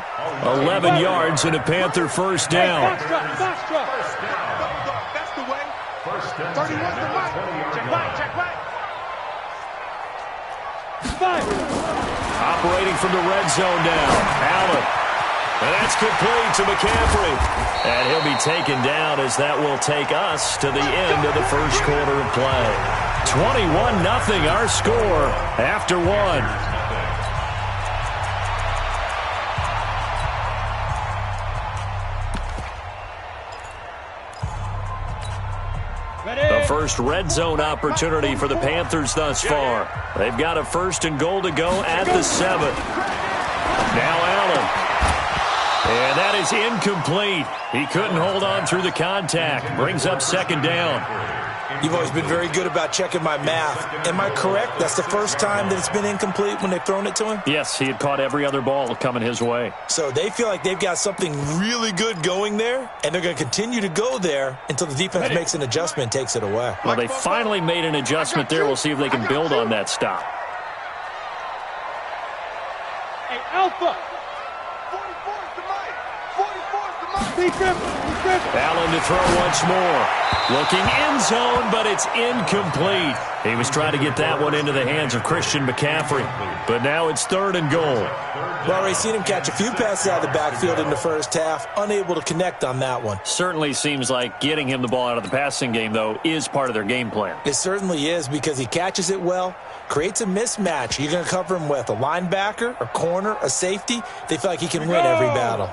11 yards and a Panther first down. Fox drop. That's the way. 31's the right. Check right. Operating from the red zone now. Allen. And that's complete to McCaffrey. And he'll be taken down as that will take us to the end of the first quarter of play. 21-0 our score after one. The first red zone opportunity for the Panthers thus far. They've got a first and goal to go at the 7. Now Allen. And that is incomplete. He couldn't hold on through the contact. Brings up second down. You've always been very good about checking my math. Am I correct? That's the first time that it's been incomplete when they've thrown it to him? Yes, he had caught every other ball coming his way. So they feel like they've got something really good going there, and they're going to continue to go there until the defense makes an adjustment and takes it away. Well, they finally made an adjustment there. We'll see if they can build on that stop. Hey, Alpha. Allen to throw once more. Looking end zone, but it's incomplete. He was trying to get that one into the hands of Christian McCaffrey. But now it's third and goal. Well, already seen him catch a few passes out of the backfield in the first half. Unable to connect on that one. Certainly seems like getting him the ball out of the passing game, though, is part of their game plan. It certainly is because he catches it well, creates a mismatch. You're going to cover him with a linebacker, a corner, a safety. They feel like he can win every battle.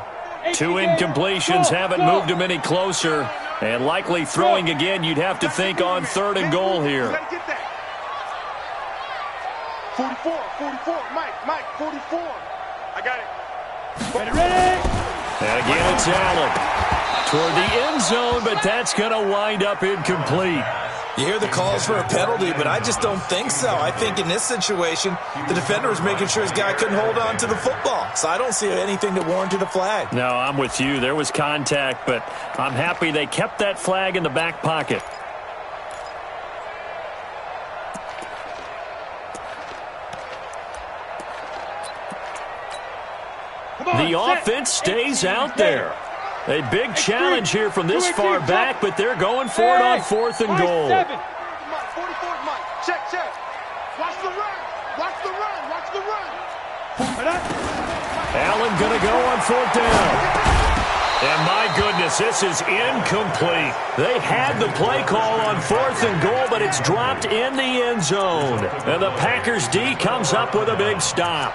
2 incompletions haven't moved him any closer. And likely throwing again, you'd have to think on third and goal here. 44, Mike, 44. I got it. Ready? And again, it's Allen. Toward the end zone, but that's going to wind up incomplete. You hear the calls for a penalty, but I just don't think so. I think in this situation, the defender was making sure his guy couldn't hold on to the football. So I don't see anything that warranted a flag. No, I'm with you. There was contact, but I'm happy they kept that flag in the back pocket. The offense stays out there. A big challenge here from this far back, but they're going for it on fourth and goal. 44, Mike. Check. Watch the run. Watch the run. Allen going to go on fourth down. And my goodness, this is incomplete. They had the play call on fourth and goal, but it's dropped in the end zone. And the Packers D comes up with a big stop.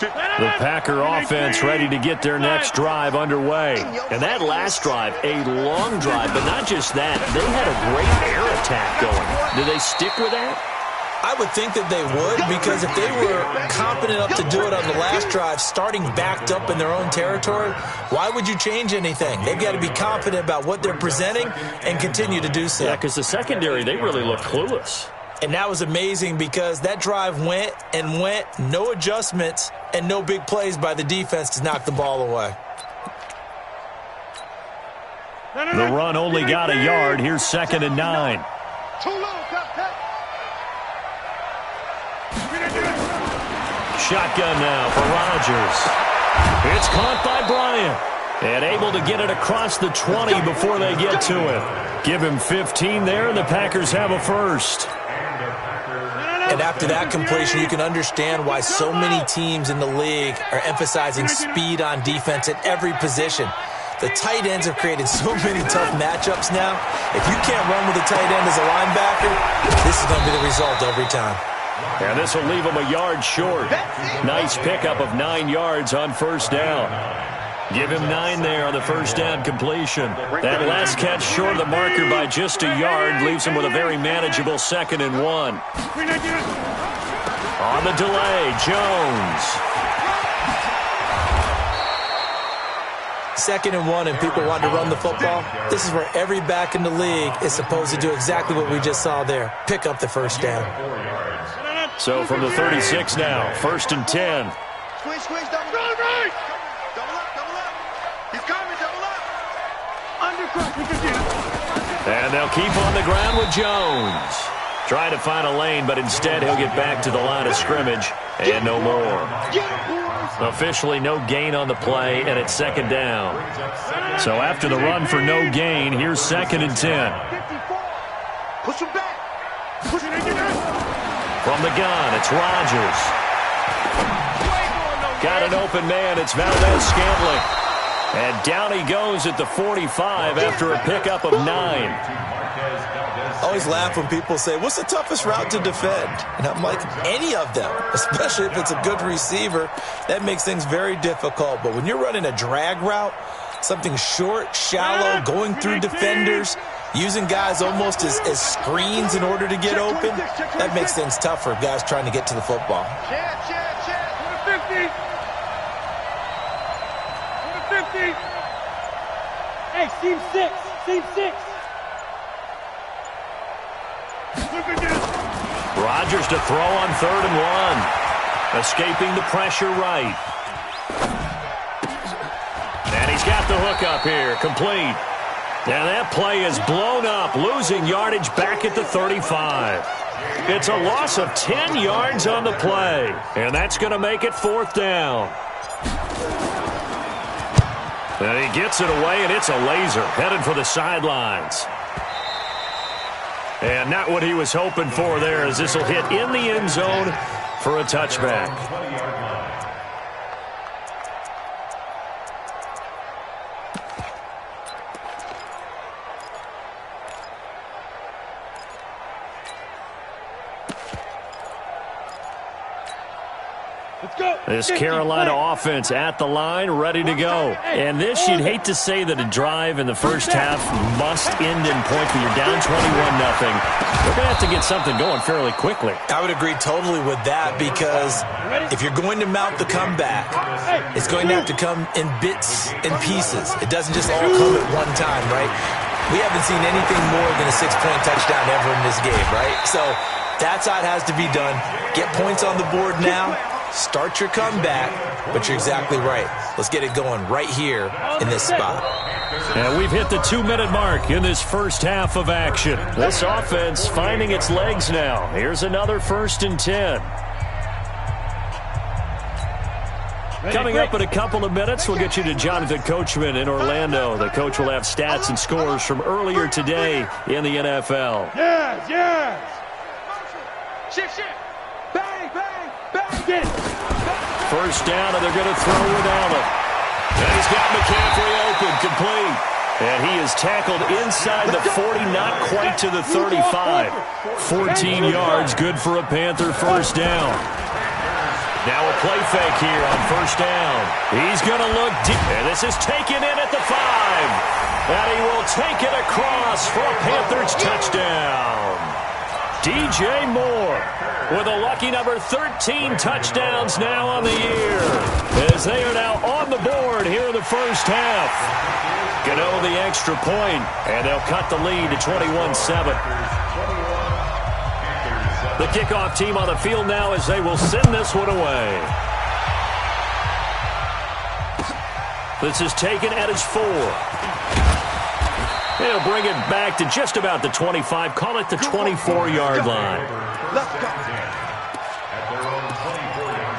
The Packer offense ready to get their next drive underway. And that last drive, a long drive, but not just that. They had a great air attack going. Do they stick with that? I would think that they would, because if they were confident enough to do it on the last drive, starting backed up in their own territory, why would you change anything? They've got to be confident about what they're presenting and continue to do so. Yeah, because the secondary, they really look clueless. And that was amazing because that drive went, no adjustments, and no big plays by the defense to knock the ball away. The run only got a yard. Here's 2nd and 9. Shotgun now for Rodgers. It's caught by Bryant. And able to get it across the 20 before they get to it. Give him 15 there, and the Packers have a first. And after that completion, you can understand why so many teams in the league are emphasizing speed on defense at every position. The tight ends have created so many tough matchups now. If you can't run with a tight end as a linebacker, this is going to be the result every time. And this will leave him a yard short. Nice pickup of 9 yards on first down. Give him 9 there on the first down completion. That last catch short of the marker by just a yard leaves him with a very manageable 2nd and 1. On the delay, Jones. 2nd and 1 and people want to run the football. This is where every back in the league is supposed to do exactly what we just saw there. Pick up the first down. So from the 36 now, 1st and 10. Squeeze, double up. Double up. He's coming, double up. Undercut, we can get it. And they'll keep on the ground with Jones. Trying to find a lane, but instead he'll get back to the line of scrimmage and no more. Officially no gain on the play, and it's 2nd down. So after the run for no gain, here's 2nd and 10. Push him back. Push it in. From the gun, it's Rodgers. Got an open man, it's Valdez-Scantling. And down he goes at the 45 after a pickup of 9. I always laugh when people say, what's the toughest route to defend? And I'm like, any of them, especially if it's a good receiver. That makes things very difficult. But when you're running a drag route, something short, shallow, going through defenders, using guys almost as screens in order to get open, that makes things tough for guys trying to get to the football. Check. 50. 50. Hey, seam 6. Look at this. Rodgers to throw on 3rd and 1. Escaping the pressure right. And he's got the hook up here. Complete. Now that play is blown up, losing yardage back at the 35. It's a loss of 10 yards on the play, and that's going to make it 4th down. And he gets it away, and it's a laser, headed for the sidelines. And not what he was hoping for there, as this will hit in the end zone for a touchback. This Carolina offense at the line, ready to go. And this, you'd hate to say that a drive in the first half must end in point, but you're down 21-0. We're going to have to get something going fairly quickly. I would agree totally with that, because if you're going to mount the comeback, it's going to have to come in bits and pieces. It doesn't just all come at one time, right? We haven't seen anything more than a 6-point touchdown ever in this game, right? So that's how it has to be done. Get points on the board now. Start your comeback, but you're exactly right. Let's get it going right here in this spot. And we've hit the 2-minute mark in this first half of action. This offense finding its legs now. Here's another 1st and 10. Coming up in a couple of minutes, we'll get you to Jonathan Coachman in Orlando. The coach will have stats and scores from earlier today in the NFL. Yes. Shift. Bang. Get it. First down, and they're going to throw with Allen. And he's got McCaffrey open, complete. And he is tackled inside the 40, not quite to the 35. 14 yards, good for a Panther first down. Now a play fake here on first down. He's going to look deep. And this is taken in at the 5. And he will take it across for a Panthers touchdown. DJ Moore with a lucky number 13 touchdowns now on the year, as they are now on the board here in the first half. Gano the extra point, and they'll cut the lead to 21-7. The kickoff team on the field now as they will send this one away. This is taken at its 4. They'll bring it back to just about the 25. Call it the 24-yard line. Let's go. At their own 24-yard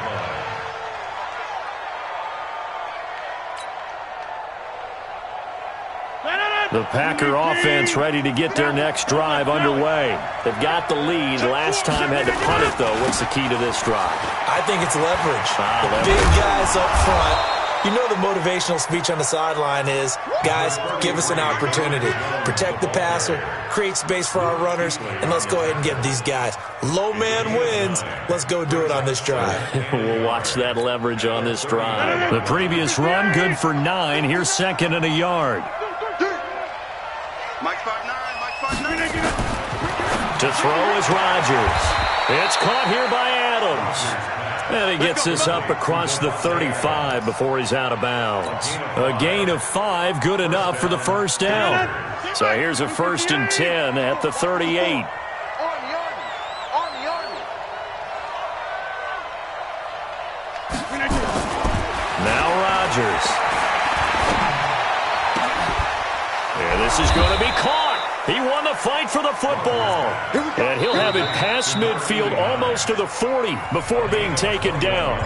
line. The Packer offense ready to get their next drive underway. They've got the lead. Last time had to punt it, though. What's the key to this drive? I think it's leverage. The big guys up front. You know the motivational speech on the sideline is, guys, give us an opportunity. Protect the passer, create space for our runners, and let's go ahead and get these guys. Low man wins. Let's go do it on this drive. We'll watch that leverage on this drive. The previous run, good for 9. Here's 2nd and a yard. Mike 5'9", Mike 5'9". To throw is Rodgers. It's caught here by Adams. And he gets this up across the 35 before he's out of bounds. A gain of 5, good enough for the first down. So here's a 1st and 10 at the 38. Now Rodgers. And this is going to be caught. He won the fight for the football. And he'll have it past midfield almost to the 40 before being taken down.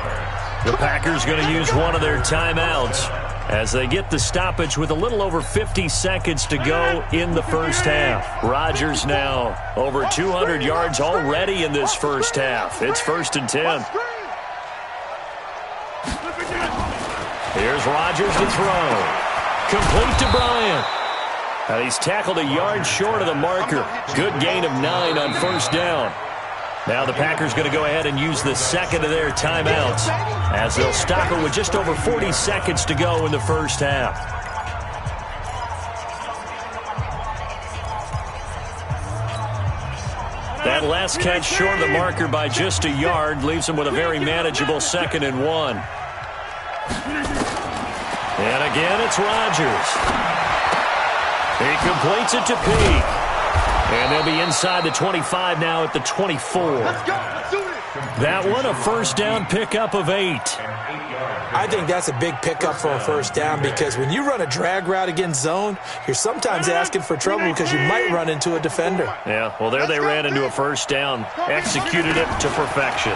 The Packers going to use one of their timeouts as they get the stoppage with a little over 50 seconds to go in the first half. Rodgers now over 200 yards already in this first half. It's 1st and 10. Here's Rodgers to throw. Complete to Bryant. And he's tackled a yard short of the marker. Good gain of 9 on first down. Now the Packers going to go ahead and use the second of their timeouts as they'll stop it with just over 40 seconds to go in the first half. That last catch short of the marker by just a yard leaves them with a very manageable 2nd and 1. And again, it's Rodgers. He completes it to Peak. And they'll be inside the 25 now at the 24. That one, a first down pickup of 8. I think that's a big pickup for a first down because when you run a drag route against zone, you're sometimes asking for trouble because you might run into a defender. Yeah, well, there they ran into a first down. Executed it to perfection.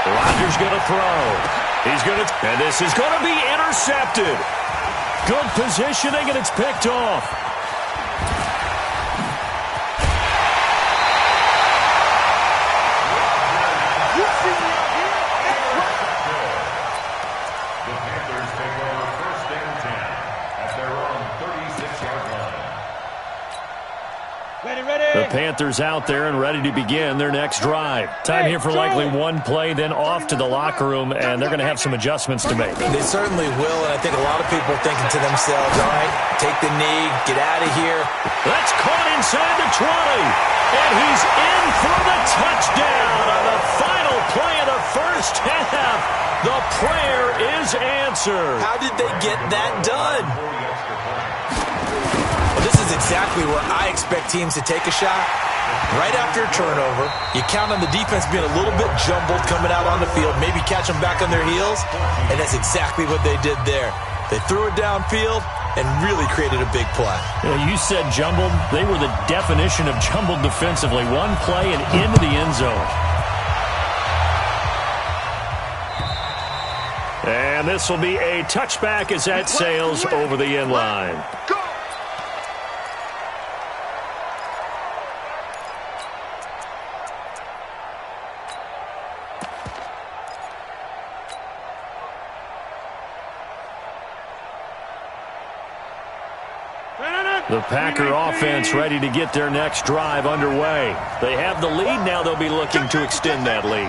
Rodgers going to throw. He's going to, and this is going to be intercepted. Good positioning, and it's picked off. The Panthers take over 1st and 10 at their own 36-yard line. The Panthers out there and ready to begin their next drive. Time here for likely one play, then off to the locker room, and they're going to have some adjustments to make. They certainly will, and I think a lot of people are thinking to themselves, all right, take the knee, get out of here. That's caught inside the 20, and he's in for the touchdown on the final play of the first half. The prayer is answered. How did they get that done? Well, this is exactly where I expect teams to take a shot. Right after a turnover, you count on the defense being a little bit jumbled coming out on the field, maybe catch them back on their heels, and that's exactly what they did there. They threw it downfield and really created a big play. You said jumbled. They were the definition of jumbled defensively. One play and into the end zone. And this will be a touchback as that sails over the end line. The Packer offense ready to get their next drive underway. They have the lead. Now they'll be looking to extend that lead.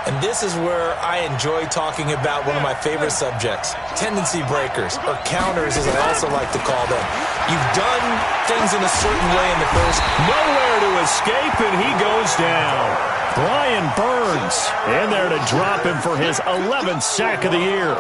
And this is where I enjoy talking about one of my favorite subjects, tendency breakers, or counters as I also like to call them. You've done things in a certain way in the first. Nowhere to escape, and he goes down. Brian Burns in there to drop him for his 11th sack of the year.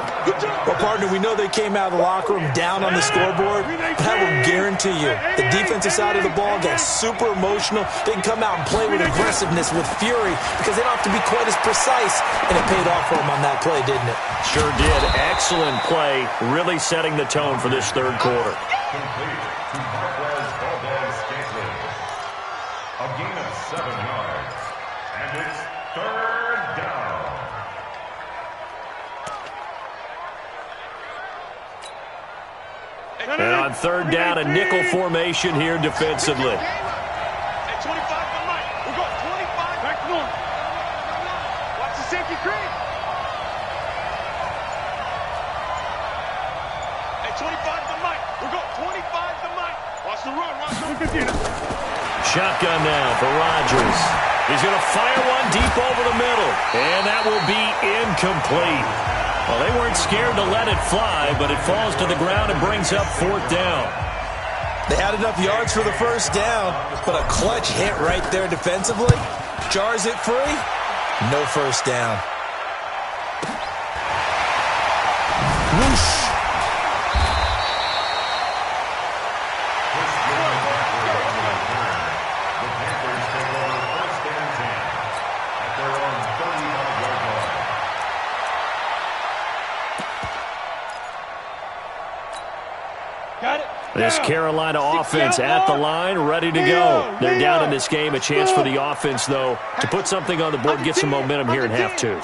Well, partner, we know they came out of the locker room down on the scoreboard, but I will guarantee you the defensive side of the ball got super emotional. They can come out and play with aggressiveness, with fury, because they don't have to be quite as precise, and it paid off for them on that play, didn't it? Sure did. Excellent play, really setting the tone for this third quarter. Complete to Marquez Valdez-Scantling. A gain of 7 yards. And it's 3rd down. And on 3rd down, a nickel formation here defensively. Hey, 25 for Mike. We're going 25 back north. Watch the safety creep. Shotgun now for Rodgers. He's going to fire one deep over the middle, and that will be incomplete. Well, they weren't scared to let it fly, but it falls to the ground and brings up 4th down. They had enough yards for the first down, but a clutch hit right there defensively jars it free. No first down. Whoosh. This Carolina offense at the line, ready to go. They're down in this game. A chance for the offense, though, to put something on the board, get some momentum here in half 2.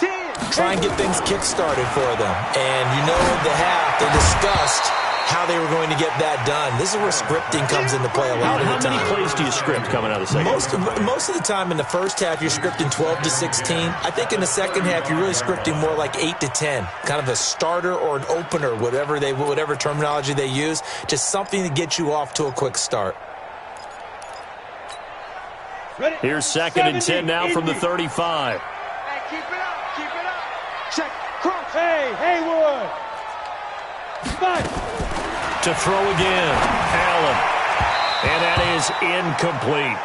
Try and get things kick-started for them. And you know in the half, they discussed how they were going to get that done. This is where scripting comes into play a lot of the time. How many plays do you script coming out of the second half? Most of the time in the first half, you're scripting 12 to 16. I think in the second half, you're really scripting more like 8 to 10. Kind of a starter or an opener, whatever terminology they use. Just something to get you off to a quick start. Here's 2nd and 10 now from the 35. Hey, keep it up, keep it up. Check, cross. Hey, Haywood. Spot. To throw again, Allen. And that is incomplete.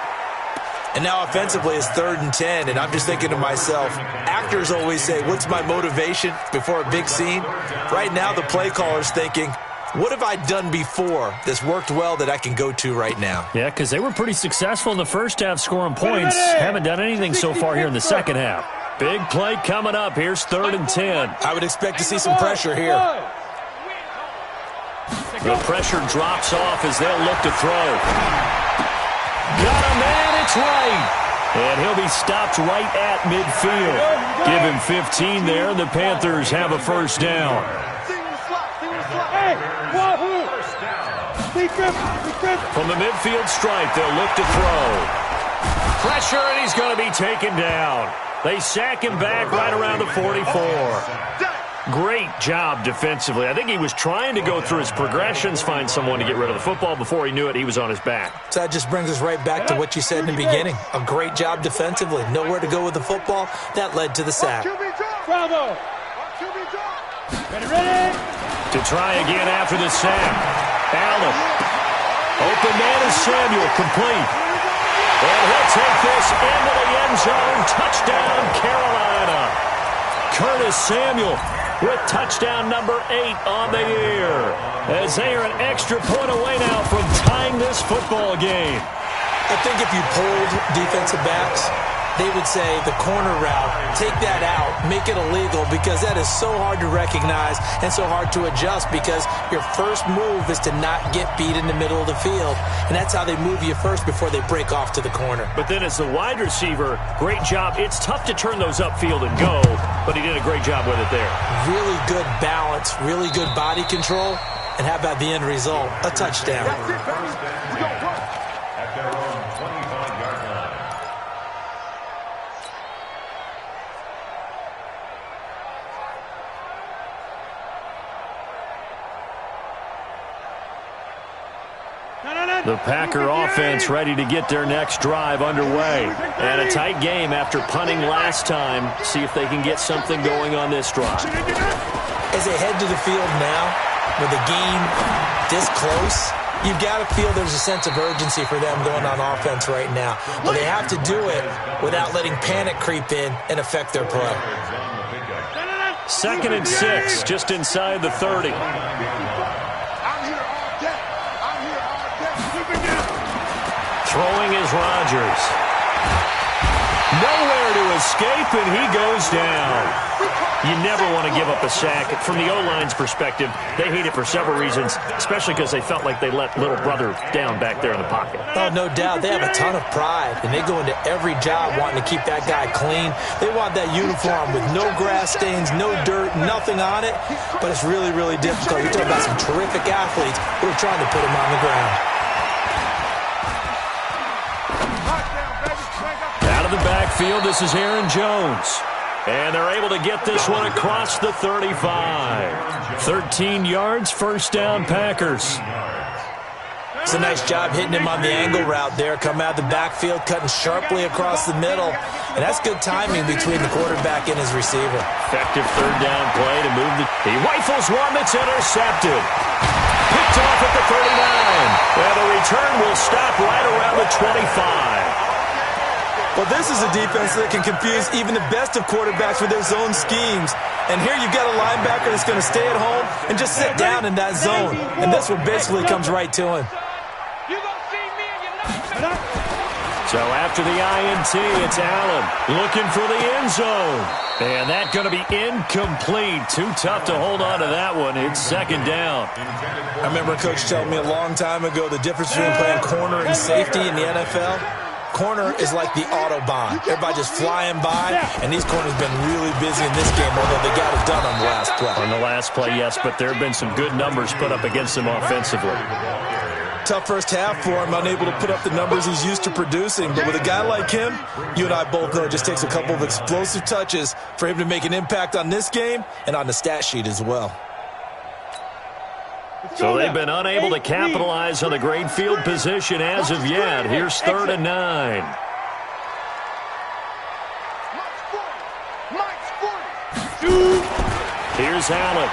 And now offensively it's 3rd and 10, and I'm just thinking to myself, actors always say, what's my motivation before a big scene? Right now the play caller's thinking, what have I done before that's worked well that I can go to right now? Yeah, because they were pretty successful in the first half scoring points. Haven't done anything so far here in the second half. Big play coming up. Here's 3rd and 10. I would expect to see some pressure here. The pressure drops off as they'll look to throw. Got a man, it's right. And he'll be stopped right at midfield. Give him 15 there, and the Panthers have a first down. Hey, wahoo! From the midfield stripe, they'll look to throw. Pressure, and he's going to be taken down. They sack him back right around the 44. Great job defensively. I think he was trying to go through his progressions, find someone to get rid of the football. Before he knew it, he was on his back. So that just brings us right back to what you said in the beginning. A great job defensively. Nowhere to go with the football. That led to the sack. Bravo. Ready? To try again after the sack. Allen. Open man is Samuel. Complete. And he'll take this into the end zone. Touchdown, Carolina. Curtis Samuel with touchdown number 8 on the year, as they are an extra point away now from tying this football game. I think if you polled defensive backs, they would say the corner route, take that out, make it illegal, because that is so hard to recognize and so hard to adjust, because your first move is to not get beat in the middle of the field, and that's how they move you first before they break off to the corner. But then as the wide receiver, great job. It's tough to turn those upfield and go, but he did a great job with it there. Really good balance, really good body control, and how about the end result? A touchdown. At their own 25-yard line. The Packer offense ready to get their next drive underway. And a tight game after punting last time. See if they can get something going on this drive. As they head to the field now, with the game this close, you've got to feel there's a sense of urgency for them going on offense right now. But they have to do it without letting panic creep in and affect their play. 2nd and 6, just inside the 30. Throwing is Rodgers. Nowhere to escape, and he goes down. You never want to give up a sack. From the O-line's perspective, they hate it for several reasons, especially because they felt like they let little brother down back there in the pocket. Oh, no doubt. They have a ton of pride, and they go into every job wanting to keep that guy clean. They want that uniform with no grass stains, no dirt, nothing on it, but it's really, really difficult. You're talking about some terrific athletes who are trying to put him on the ground. Out of the backfield, this is Aaron Jones. And they're able to get this one across the 35. 13 yards, first down, Packers. Does a nice job hitting him on the angle route there. Come out of the backfield, cutting sharply across the middle. And that's good timing between the quarterback and his receiver. Effective third down play to move the... He rifles one that's intercepted. Picked off at the 39. And the return will stop right around the 25. Well, this is a defense that can confuse even the best of quarterbacks with their zone schemes. And here you've got a linebacker that's going to stay at home and just sit down in that zone. And this one basically comes right to him. So after the INT, it's Allen looking for the end zone. And that's going to be incomplete. Too tough to hold on to that one. It's second down. I remember a coach telling me a long time ago the difference between playing corner and safety in the NFL. Corner is like the Autobahn. Everybody just flying by, and these corners have been really busy in this game, although they got it done on the last play. On the last play, yes, but there have been some good numbers put up against them offensively. Tough first half for him, unable to put up the numbers he's used to producing. But with a guy like him, you and I both know it just takes a couple of explosive touches for him to make an impact on this game and on the stat sheet as well. So they've been unable to capitalize on the great field position as of yet. Here's 3rd and 9. Here's Allen.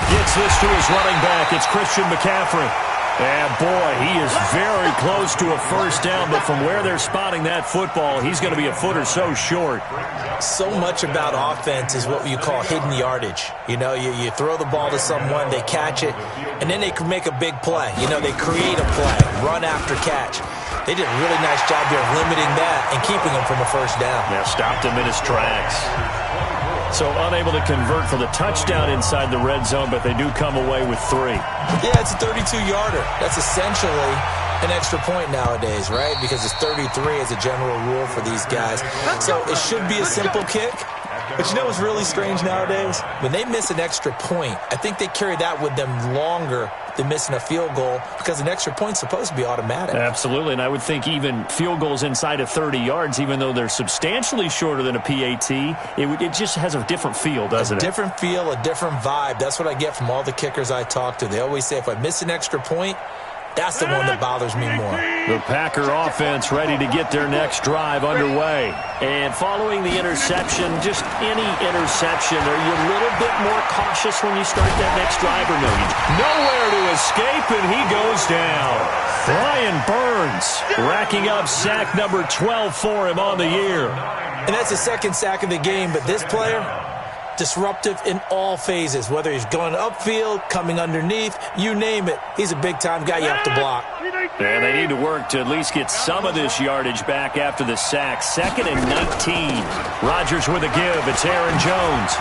Gets this to his running back. It's Christian McCaffrey. And, boy, he is very close to a first down, but from where they're spotting that football, he's going to be a foot or so short. So much about offense is what you call hidden yardage. You know, you throw the ball to someone, they catch it, and then they can make a big play. You know, they create a play, run after catch. They did a really nice job there of limiting that and keeping him from a first down. Yeah, stopped him in his tracks. So unable to convert for the touchdown inside the red zone, but they do come away with 3. Yeah, it's a 32-yarder. That's essentially an extra point nowadays, right? Because it's 33 as a general rule for these guys. So it should be a simple kick. But you know what's really strange nowadays? When they miss an extra point, I think they carry that with them longer than missing a field goal because an extra point's supposed to be automatic. Absolutely, and I would think even field goals inside of 30 yards, even though they're substantially shorter than a PAT, it just has a different feel, doesn't it? A different feel, a different vibe. That's what I get from all the kickers I talk to. They always say if I miss an extra point, that's the one that bothers me more. The Packer offense ready to get their next drive underway. And following the interception, just any interception, are you a little bit more cautious when you start that next drive or no? Nowhere to escape, and he goes down. Brian Burns racking up sack number 12 for him on the year. And that's the second sack of the game, but this player, disruptive in all phases, whether he's going upfield, coming underneath, you name it. He's a big-time guy you have to block. And they need to work to at least get some of this yardage back after the sack. 2nd and 19. Rodgers with a give. It's Aaron Jones.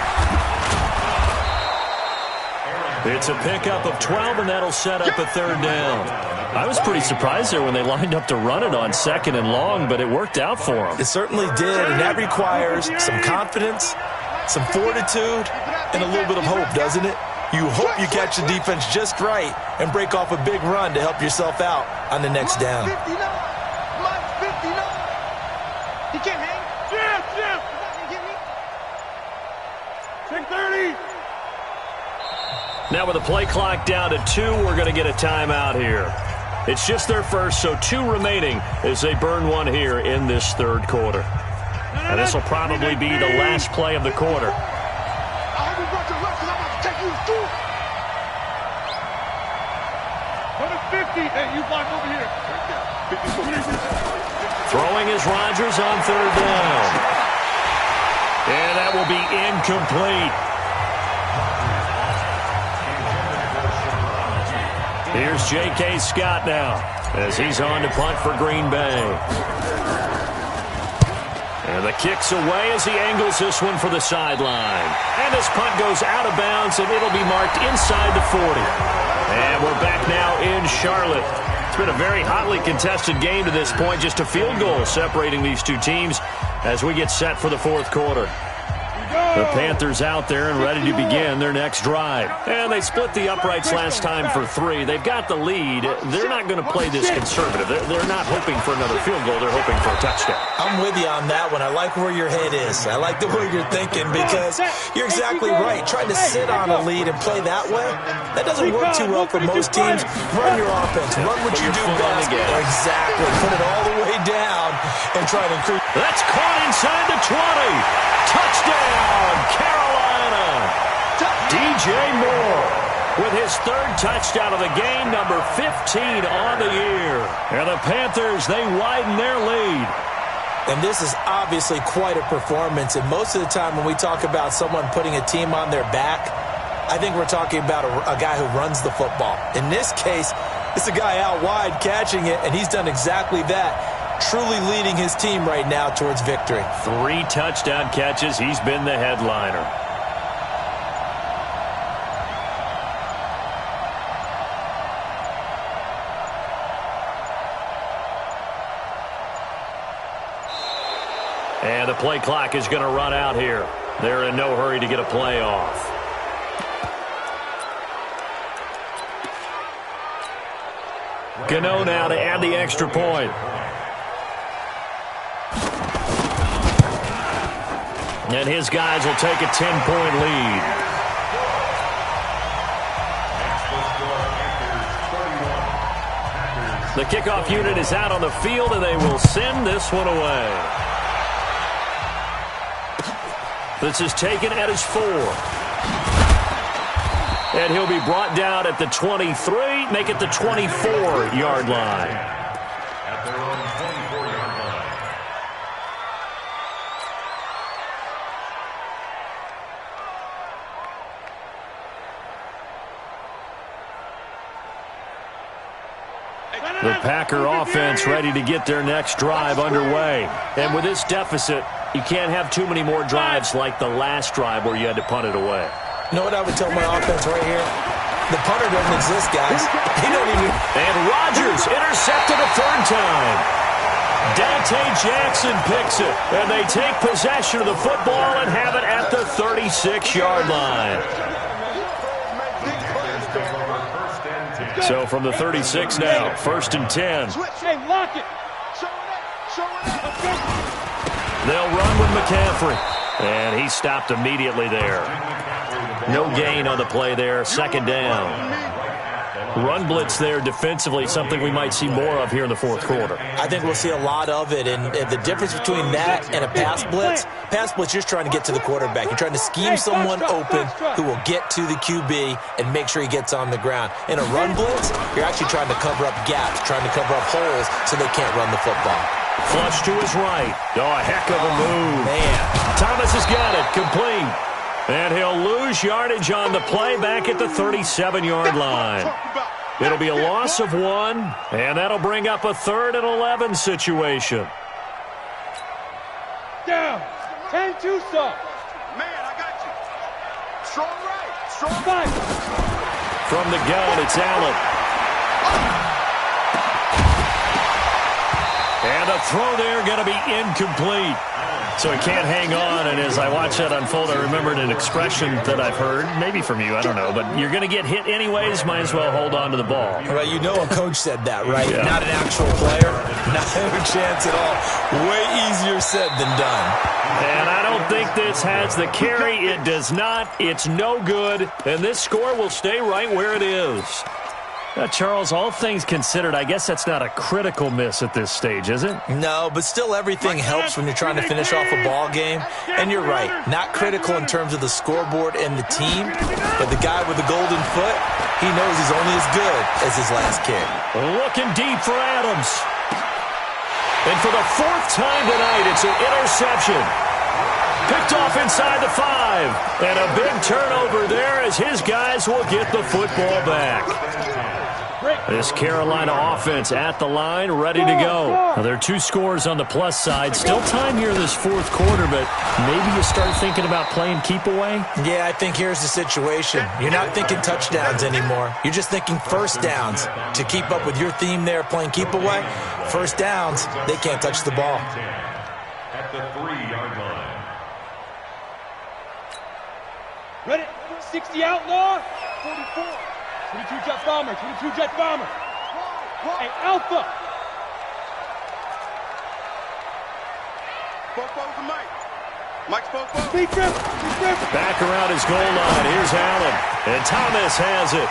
It's a pickup of 12, and that'll set up a 3rd down. I was pretty surprised there when they lined up to run it on 2nd and long, but it worked out for them. It certainly did, and that requires some confidence, some fortitude, and a little bit of hope, doesn't it? You hope you catch the defense just right and break off a big run to help yourself out on the next down. He can't hang. Jim! Take 30. Now with the play clock down to 2, we're going to get a timeout here. It's just their first, so 2 remaining as they burn one here in this 3rd quarter. And this will probably be the last play of the quarter. Throwing is Rodgers on 3rd down. And that will be incomplete. Here's J.K. Scott now as he's on to punt for Green Bay. And the kick's away as he angles this one for the sideline. And this punt goes out of bounds, and it'll be marked inside the 40. And we're back now in Charlotte. It's been a very hotly contested game to this point. Just a field goal separating these two teams as we get set for the 4th quarter. The Panthers out there and ready to begin their next drive. And they split the uprights last time for 3. They've got the lead. They're not going to play this conservative. They're not hoping for another field goal. They're hoping for a touchdown. I'm with you on that one. I like where your head is. I like the way you're thinking because you're exactly right. Trying to sit on a lead and play that way, that doesn't work too well for most teams. Run your offense. Run what you do best. Exactly. Put it all the way down and try to increase. That's caught inside the 20. Touchdown, Carolina! DJ Moore with his 3rd touchdown of the game, number 15 on the year. And the Panthers, they widen their lead. And this is obviously quite a performance. And most of the time when we talk about someone putting a team on their back, I think we're talking about a guy who runs the football. In this case, it's a guy out wide catching it, and he's done exactly that. Truly leading his team right now towards victory. 3 touchdown catches. He's been the headliner. And the play clock is going to run out here. They're in no hurry to get a play off. Gano now to add the extra point. And his guys will take a 10-point lead. The kickoff unit is out on the field, and they will send this one away. This is taken at his 4. And he'll be brought down at the 23, make it the 24-yard line. At their own 24-yard line. The Packer offense ready to get their next drive underway. And with this deficit, you can't have too many more drives like the last drive where you had to punt it away. You know what I would tell my offense right here? The punter doesn't exist, guys. He don't even... And Rodgers intercepted a 3rd time. Dante Jackson picks it. And they take possession of the football and have it at the 36-yard line. So from the 36 now, 1st and 10. Hey, lock it. They'll run with McCaffrey. And he stopped immediately there. No gain on the play there, 2nd down. Run blitz there defensively, something we might see more of here in the 4th quarter. I think we'll see a lot of it, and the difference between that and a pass blitz, you're just trying to get to the quarterback. You're trying to scheme someone open who will get to the QB and make sure he gets on the ground. In a run blitz, you're actually trying to cover up gaps, trying to cover up holes so they can't run the football. Flush to his right. Oh, a heck of a move. Man. Thomas has got it, complete. And he'll lose yardage on the play back at the 37-yard line. It'll be a loss of 1, and that'll bring up a 3rd and 11 situation. Down. 10-2 stop. Man, I got you. Strong right. Strong right. From the gun, it's Allen. And the throw there going to be incomplete. So he can't hang on, and as I watch that unfold, I remembered an expression that I've heard, maybe from you, I don't know, but you're going to get hit anyways, might as well hold on to the ball. Well, you know a coach said that, right? Yeah. Not an actual player. Not a chance at all. Way easier said than done. And I don't think this has the carry. It does not. It's no good, and this score will stay right where it is. Charles, all things considered, I guess that's not a critical miss at this stage, is it? No, but still everything helps when you're trying to finish off a ball game. And you're right, not critical in terms of the scoreboard and the team, but the guy with the golden foot, he knows he's only as good as his last kick. Looking deep for Adams. And for the 4th time tonight, it's an interception. Picked off inside the 5. And a big turnover there as his guys will get the football back. This Carolina offense at the line, ready to go. Now, there are 2 scores on the plus side. Still time here in this 4th quarter, but maybe you start thinking about playing keep away? Yeah, I think here's the situation. You're not thinking touchdowns anymore. You're just thinking first downs. To keep up with your theme there, playing keep away, first downs, they can't touch the ball. At the 3-yard line. Ready? 60 outlaw. 44. 22 Jets bomber. 22 Jets bomber. Hey, Alpha. Fofo's the Mike. Mike's Fofo. Speed trip. Back around his goal line. Here's Allen. And Thomas has it.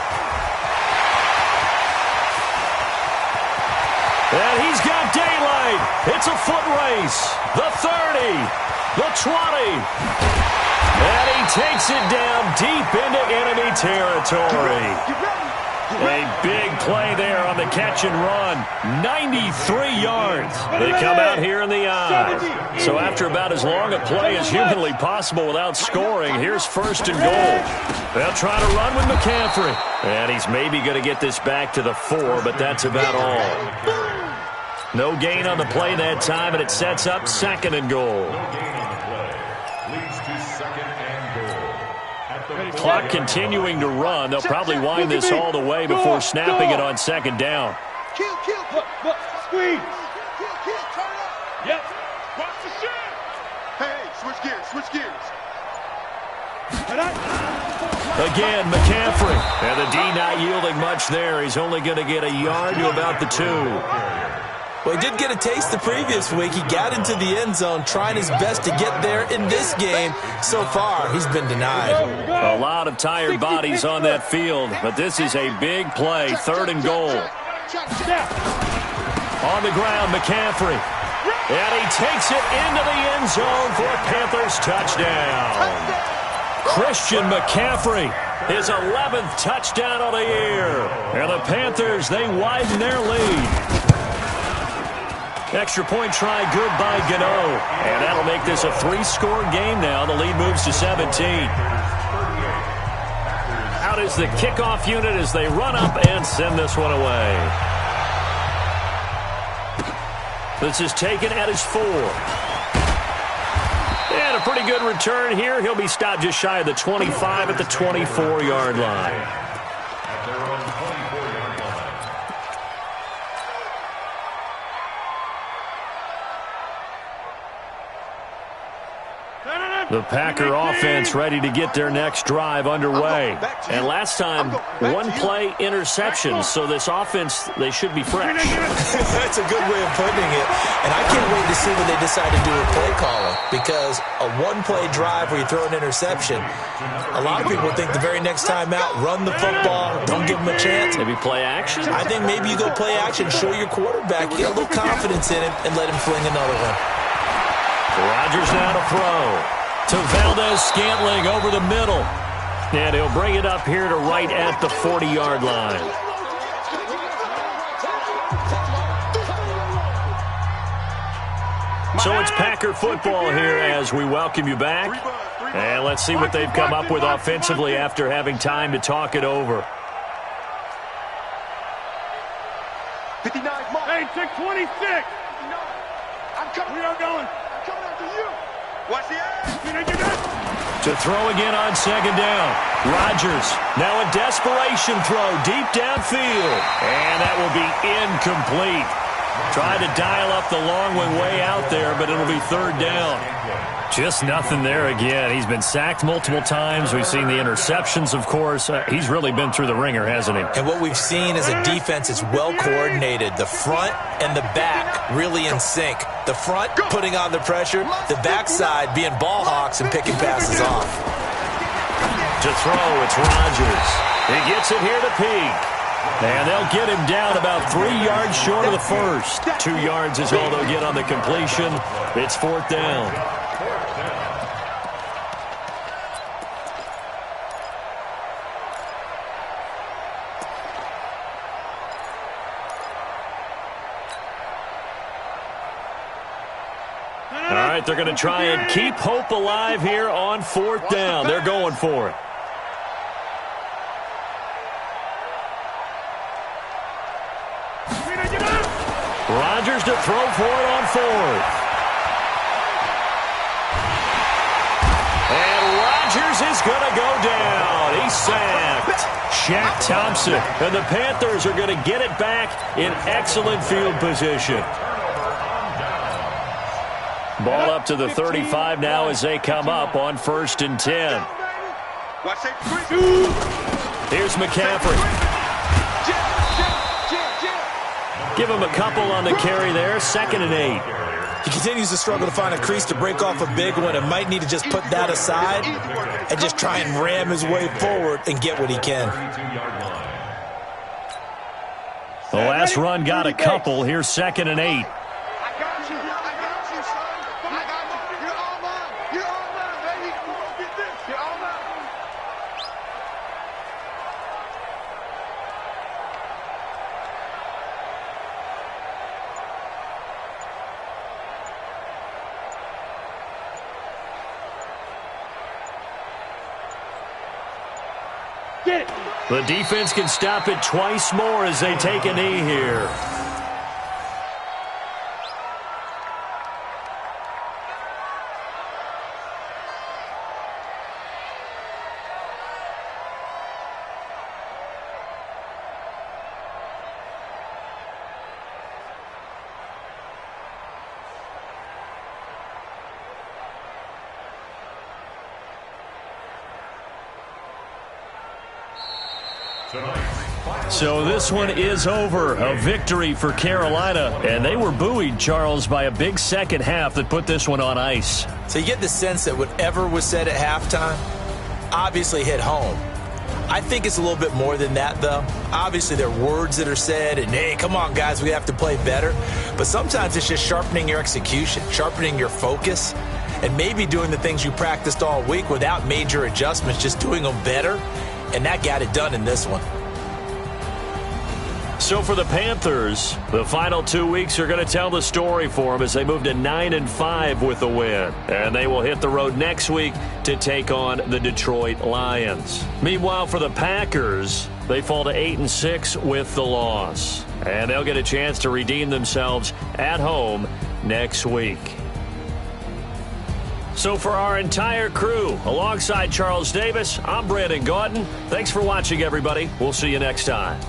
And he's got daylight. It's a foot race. The 30. The 20. And he takes it down deep into enemy territory. A big play there on the catch and run. 93 yards. They come out here in the I. So after about as long a play as humanly possible without scoring, here's 1st and goal. They'll try to run with McCaffrey. And he's maybe going to get this back to the 4, but that's about all. No gain on the play that time, and it sets up 2nd and goal. Clock continuing to run. They'll probably wind this all the way before snapping it on 2nd down. Kill. Look, squeeze. Kill, turn up. Yep. Watch the shot. Hey, switch gears. Again, McCaffrey. And the D not yielding much there. He's only going to get a yard to about the 2. Well, he did get a taste the previous week. He got into the end zone trying his best to get there in this game. So far, he's been denied. A lot of tired bodies on that field, but this is a big play. 3rd and goal. On the ground, McCaffrey. And he takes it into the end zone for a Panthers touchdown. Christian McCaffrey, his 11th touchdown of the year. And the Panthers, they widen their lead. Extra point try good by Gano. And that'll make this a 3-score game now. The lead moves to 17. Out is the kickoff unit as they run up and send this one away. This is taken at his 4. And a pretty good return here. He'll be stopped just shy of the 25 at the 24-yard line. The Packer offense ready to get their next drive underway. And last time, 1-play interception, so this offense, they should be fresh. That's a good way of putting it. And I can't wait to see what they decide to do with play calling, because a 1-play drive where you throw an interception, a lot of people think the very next time out, run the football, don't give them a chance. Maybe play action? I think maybe you go play action, show your quarterback, get a little confidence in him, and let him fling another one. Rodgers now to throw. To Valdez-Scantling over the middle. And he'll bring it up here to right at the 40-yard line. So it's Packer football here as we welcome you back. And let's see what they've come up with offensively after having time to talk it over. 59 Mark. Hey, check 26. I'm coming. We are going. I'm coming after you. Watch the ass. To throw again on 2nd down. Rodgers now a desperation throw deep downfield. And that will be incomplete. Tried to dial up the long way out there, but it'll be 3rd down. Just nothing there again. He's been sacked multiple times. We've seen the interceptions, of course. He's really been through the ringer, hasn't he? And what we've seen is a defense that's well coordinated. The front and the back really in sync. The front putting on the pressure, the backside being ball hawks and picking passes off. To throw, it's Rodgers. He gets it here to Peak. And they'll get him down about 3 yards short of the first. 2 yards is all they'll get on the completion. It's 4th down. All right, they're going to try and keep hope alive here on 4th down. They're going for it. Rodgers to throw for it on 4th. And Rodgers is going to go down. He's sacked. Shaq Thompson. And the Panthers are going to get it back in excellent field position. Ball up to the 35 now as they come up on 1st and 10. Watch it. Here's McCaffrey. Give him a couple on the carry there. 2nd and 8. He continues to struggle to find a crease to break off a big one and might need to just put that aside and just try and ram his way forward and get what he can. The last run got a couple. Here's 2nd and 8. The defense can stop it twice more as they take a knee here. So this one is over. A victory for Carolina. And they were buoyed, Charles, by a big second half that put this one on ice. So you get the sense that whatever was said at halftime obviously hit home. I think it's a little bit more than that, though. Obviously, there are words that are said, and, hey, come on, guys, we have to play better. But sometimes it's just sharpening your execution, sharpening your focus, and maybe doing the things you practiced all week without major adjustments, just doing them better. And that got it done in this one. So for the Panthers, the final 2 weeks are going to tell the story for them as they move to 9-5 with a win. And they will hit the road next week to take on the Detroit Lions. Meanwhile, for the Packers, they fall to 8-6 with the loss. And they'll get a chance to redeem themselves at home next week. So for our entire crew, alongside Charles Davis, I'm Brandon Gaudin. Thanks for watching, everybody. We'll see you next time.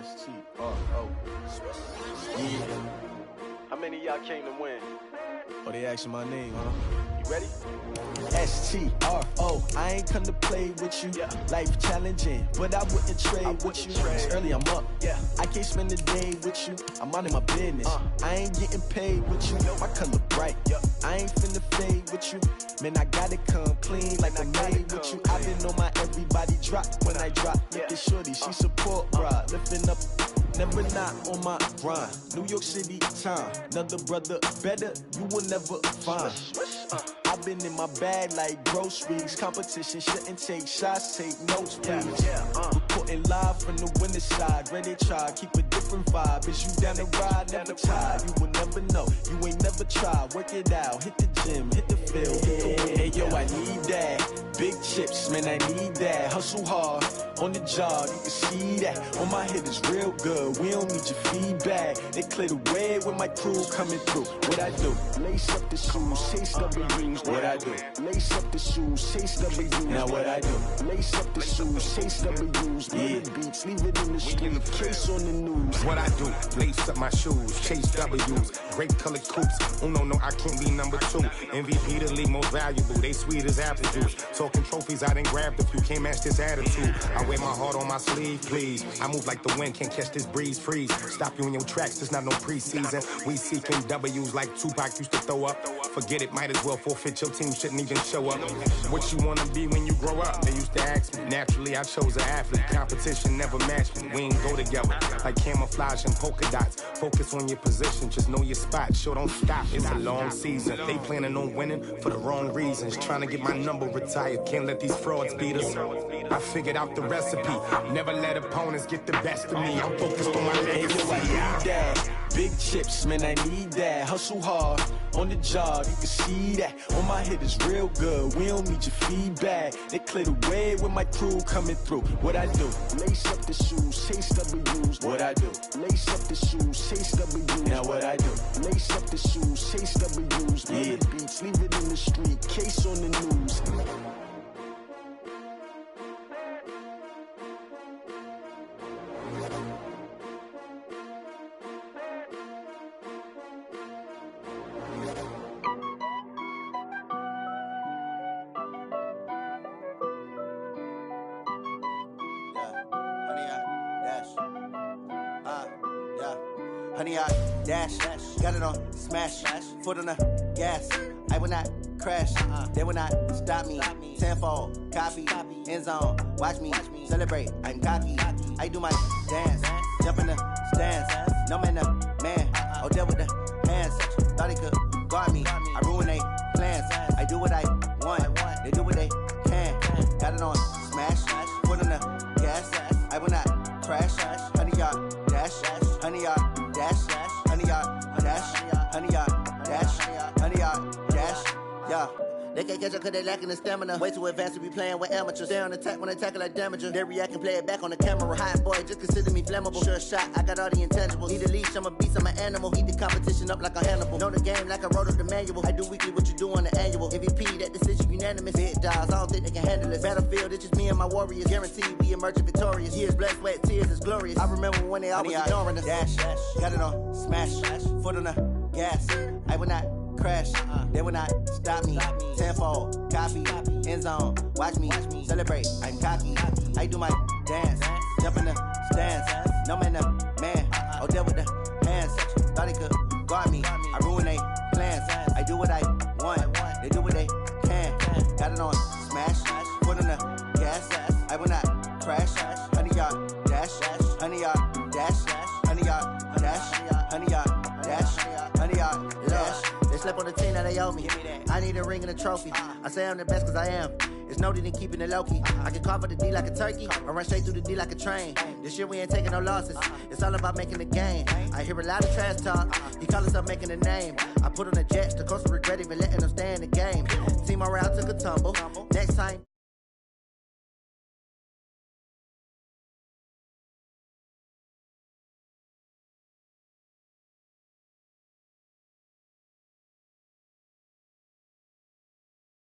S-T-R-O. Yeah. How many of y'all came to win? Oh, they asking my name, huh? You ready? S-T-R-O. I ain't come to play with you. Yeah. Life challenging, but I wouldn't trade with you. It's early, I'm up. Yeah. I can't spend the day with you. I'm minding my business. I ain't getting paid with you. My color bright. I ain't finna fade with you. Man, I gotta come clean like I made with you. I've been on my everybody drop when I drop. Look at shorty, she support, bruh. Lifting up, never not on my grind. New York City time, another brother better, you will never find. I've been in my bag like groceries. Competition shouldn't take shots, take notes, please. Reporting live from the winter side. Ready to try, keep a different vibe. Is you down the ride, never tired. You will never know, you ain't never tried. Work it out, hit the gym, hit the field, hit the wind. Hey yo, I need that. Big chips, man, I need that. Hustle hard, on the job, you can see that. On my head is real good, we don't need your feedback. They clear the way with my crew coming through. What I do? Lace up the shoes, chase W's. What I do? Lace up the shoes, chase W's. Now what I do? Lace up the shoes, chase W's. Yeah. Beats, leave it in the street, case on the news. What I do? Lace up my shoes, chase W's. Great colored coops. Oh no, I can't be number 2. MVP the league most valuable. They sweet as apple juice. Talking trophies, I done grabbed a few. Can't match this attitude. I wear my heart on my sleeve, please. I move like the wind, can't catch this breeze, freeze. Stop you in your tracks, there's not no preseason. We seeking W's like Tupac used to throw up. Forget it, might as well forfeit. Your team shouldn't even show up. What you wanna be when you grow up? They used to ask me. Naturally, I chose an athlete. Competition never match me. We ain't go together like camouflage and polka dots. Focus on your position, just know your spot. Sure, don't stop. It's a long season. They planning on winning for the wrong reasons. Trying to get my number retired. Can't let these frauds beat us. I figured out the recipe. Never let opponents get the best of me. I'm focused on my legacy. Big chips, man, I need that. Hustle hard on the job, you can see that. On my head is real good, we don't need your feedback. They clear the way with my crew coming through. What I do? Lace up the shoes, chase W's. What I do? Lace up the shoes, chase W's. Now what I do? Lace up the shoes, chase W's. Yeah. The beats, leave it in the street, case on the news. Honey, I dash, got it on smash, foot on the gas. I will not crash, they will not stop me. Tenfold, copy, end zone, watch me celebrate. I'm cocky, I do my dance, jump in the stands. No man, man, oh deal with the hands. Thought he could guard me, I ruin they plans. I do what I want, they do what they can. Got it on smash, foot on the gas. I will not crash, honey, y'all dash, honey, y'all dash, honey, y'all dash, honey, y'all dash, honey, y'all dash, yeah. They can't catch up cause they lacking the stamina. Way too advanced to be playing with amateurs. Stay on attack when they tackle like damager. They react and play it back on the camera. Hot boy, just consider me flammable. Sure shot, I got all the intangibles. Need a leash, I'm a beast, I'm an animal. Heat the competition up like a Hannibal. Know the game like I wrote up the manual. I do weekly what you do on the annual. MVP, that decision unanimous. Big dogs, I don't think they can handle it. Battlefield, it's just me and my warriors. Guaranteed we emerging victorious. Years, blood, sweat, tears, is glorious. I remember when they always ignoring us. Dash, got it on smash, foot on the gas. I will not crash, they will not stop me. Tenfold, copy, end zone, watch me celebrate. I'm cocky, I do my dance, jump in the stands. No man, man, oh deal with the hands. Thought he could guard me, I ruin they plans. I do what I want, they do what they can. Got it on smash, foot on the gas. I will not crash, honey, y'all dash, honey, y'all dash, honey, y'all dash, honey, y'all dash, honey, y'all dash. They slept on the team that they owe me. I need a ring and a trophy. I say I'm the best cause I am. It's noted in keeping it low-key. I can carve up the D like a turkey or run straight through the D like a train. This year we ain't taking no losses. It's all about making the game. I hear a lot of trash talk. He call himself making a name. I put on the Jets. The coach regret even letting them stay in the game. Team morale took a tumble. Next time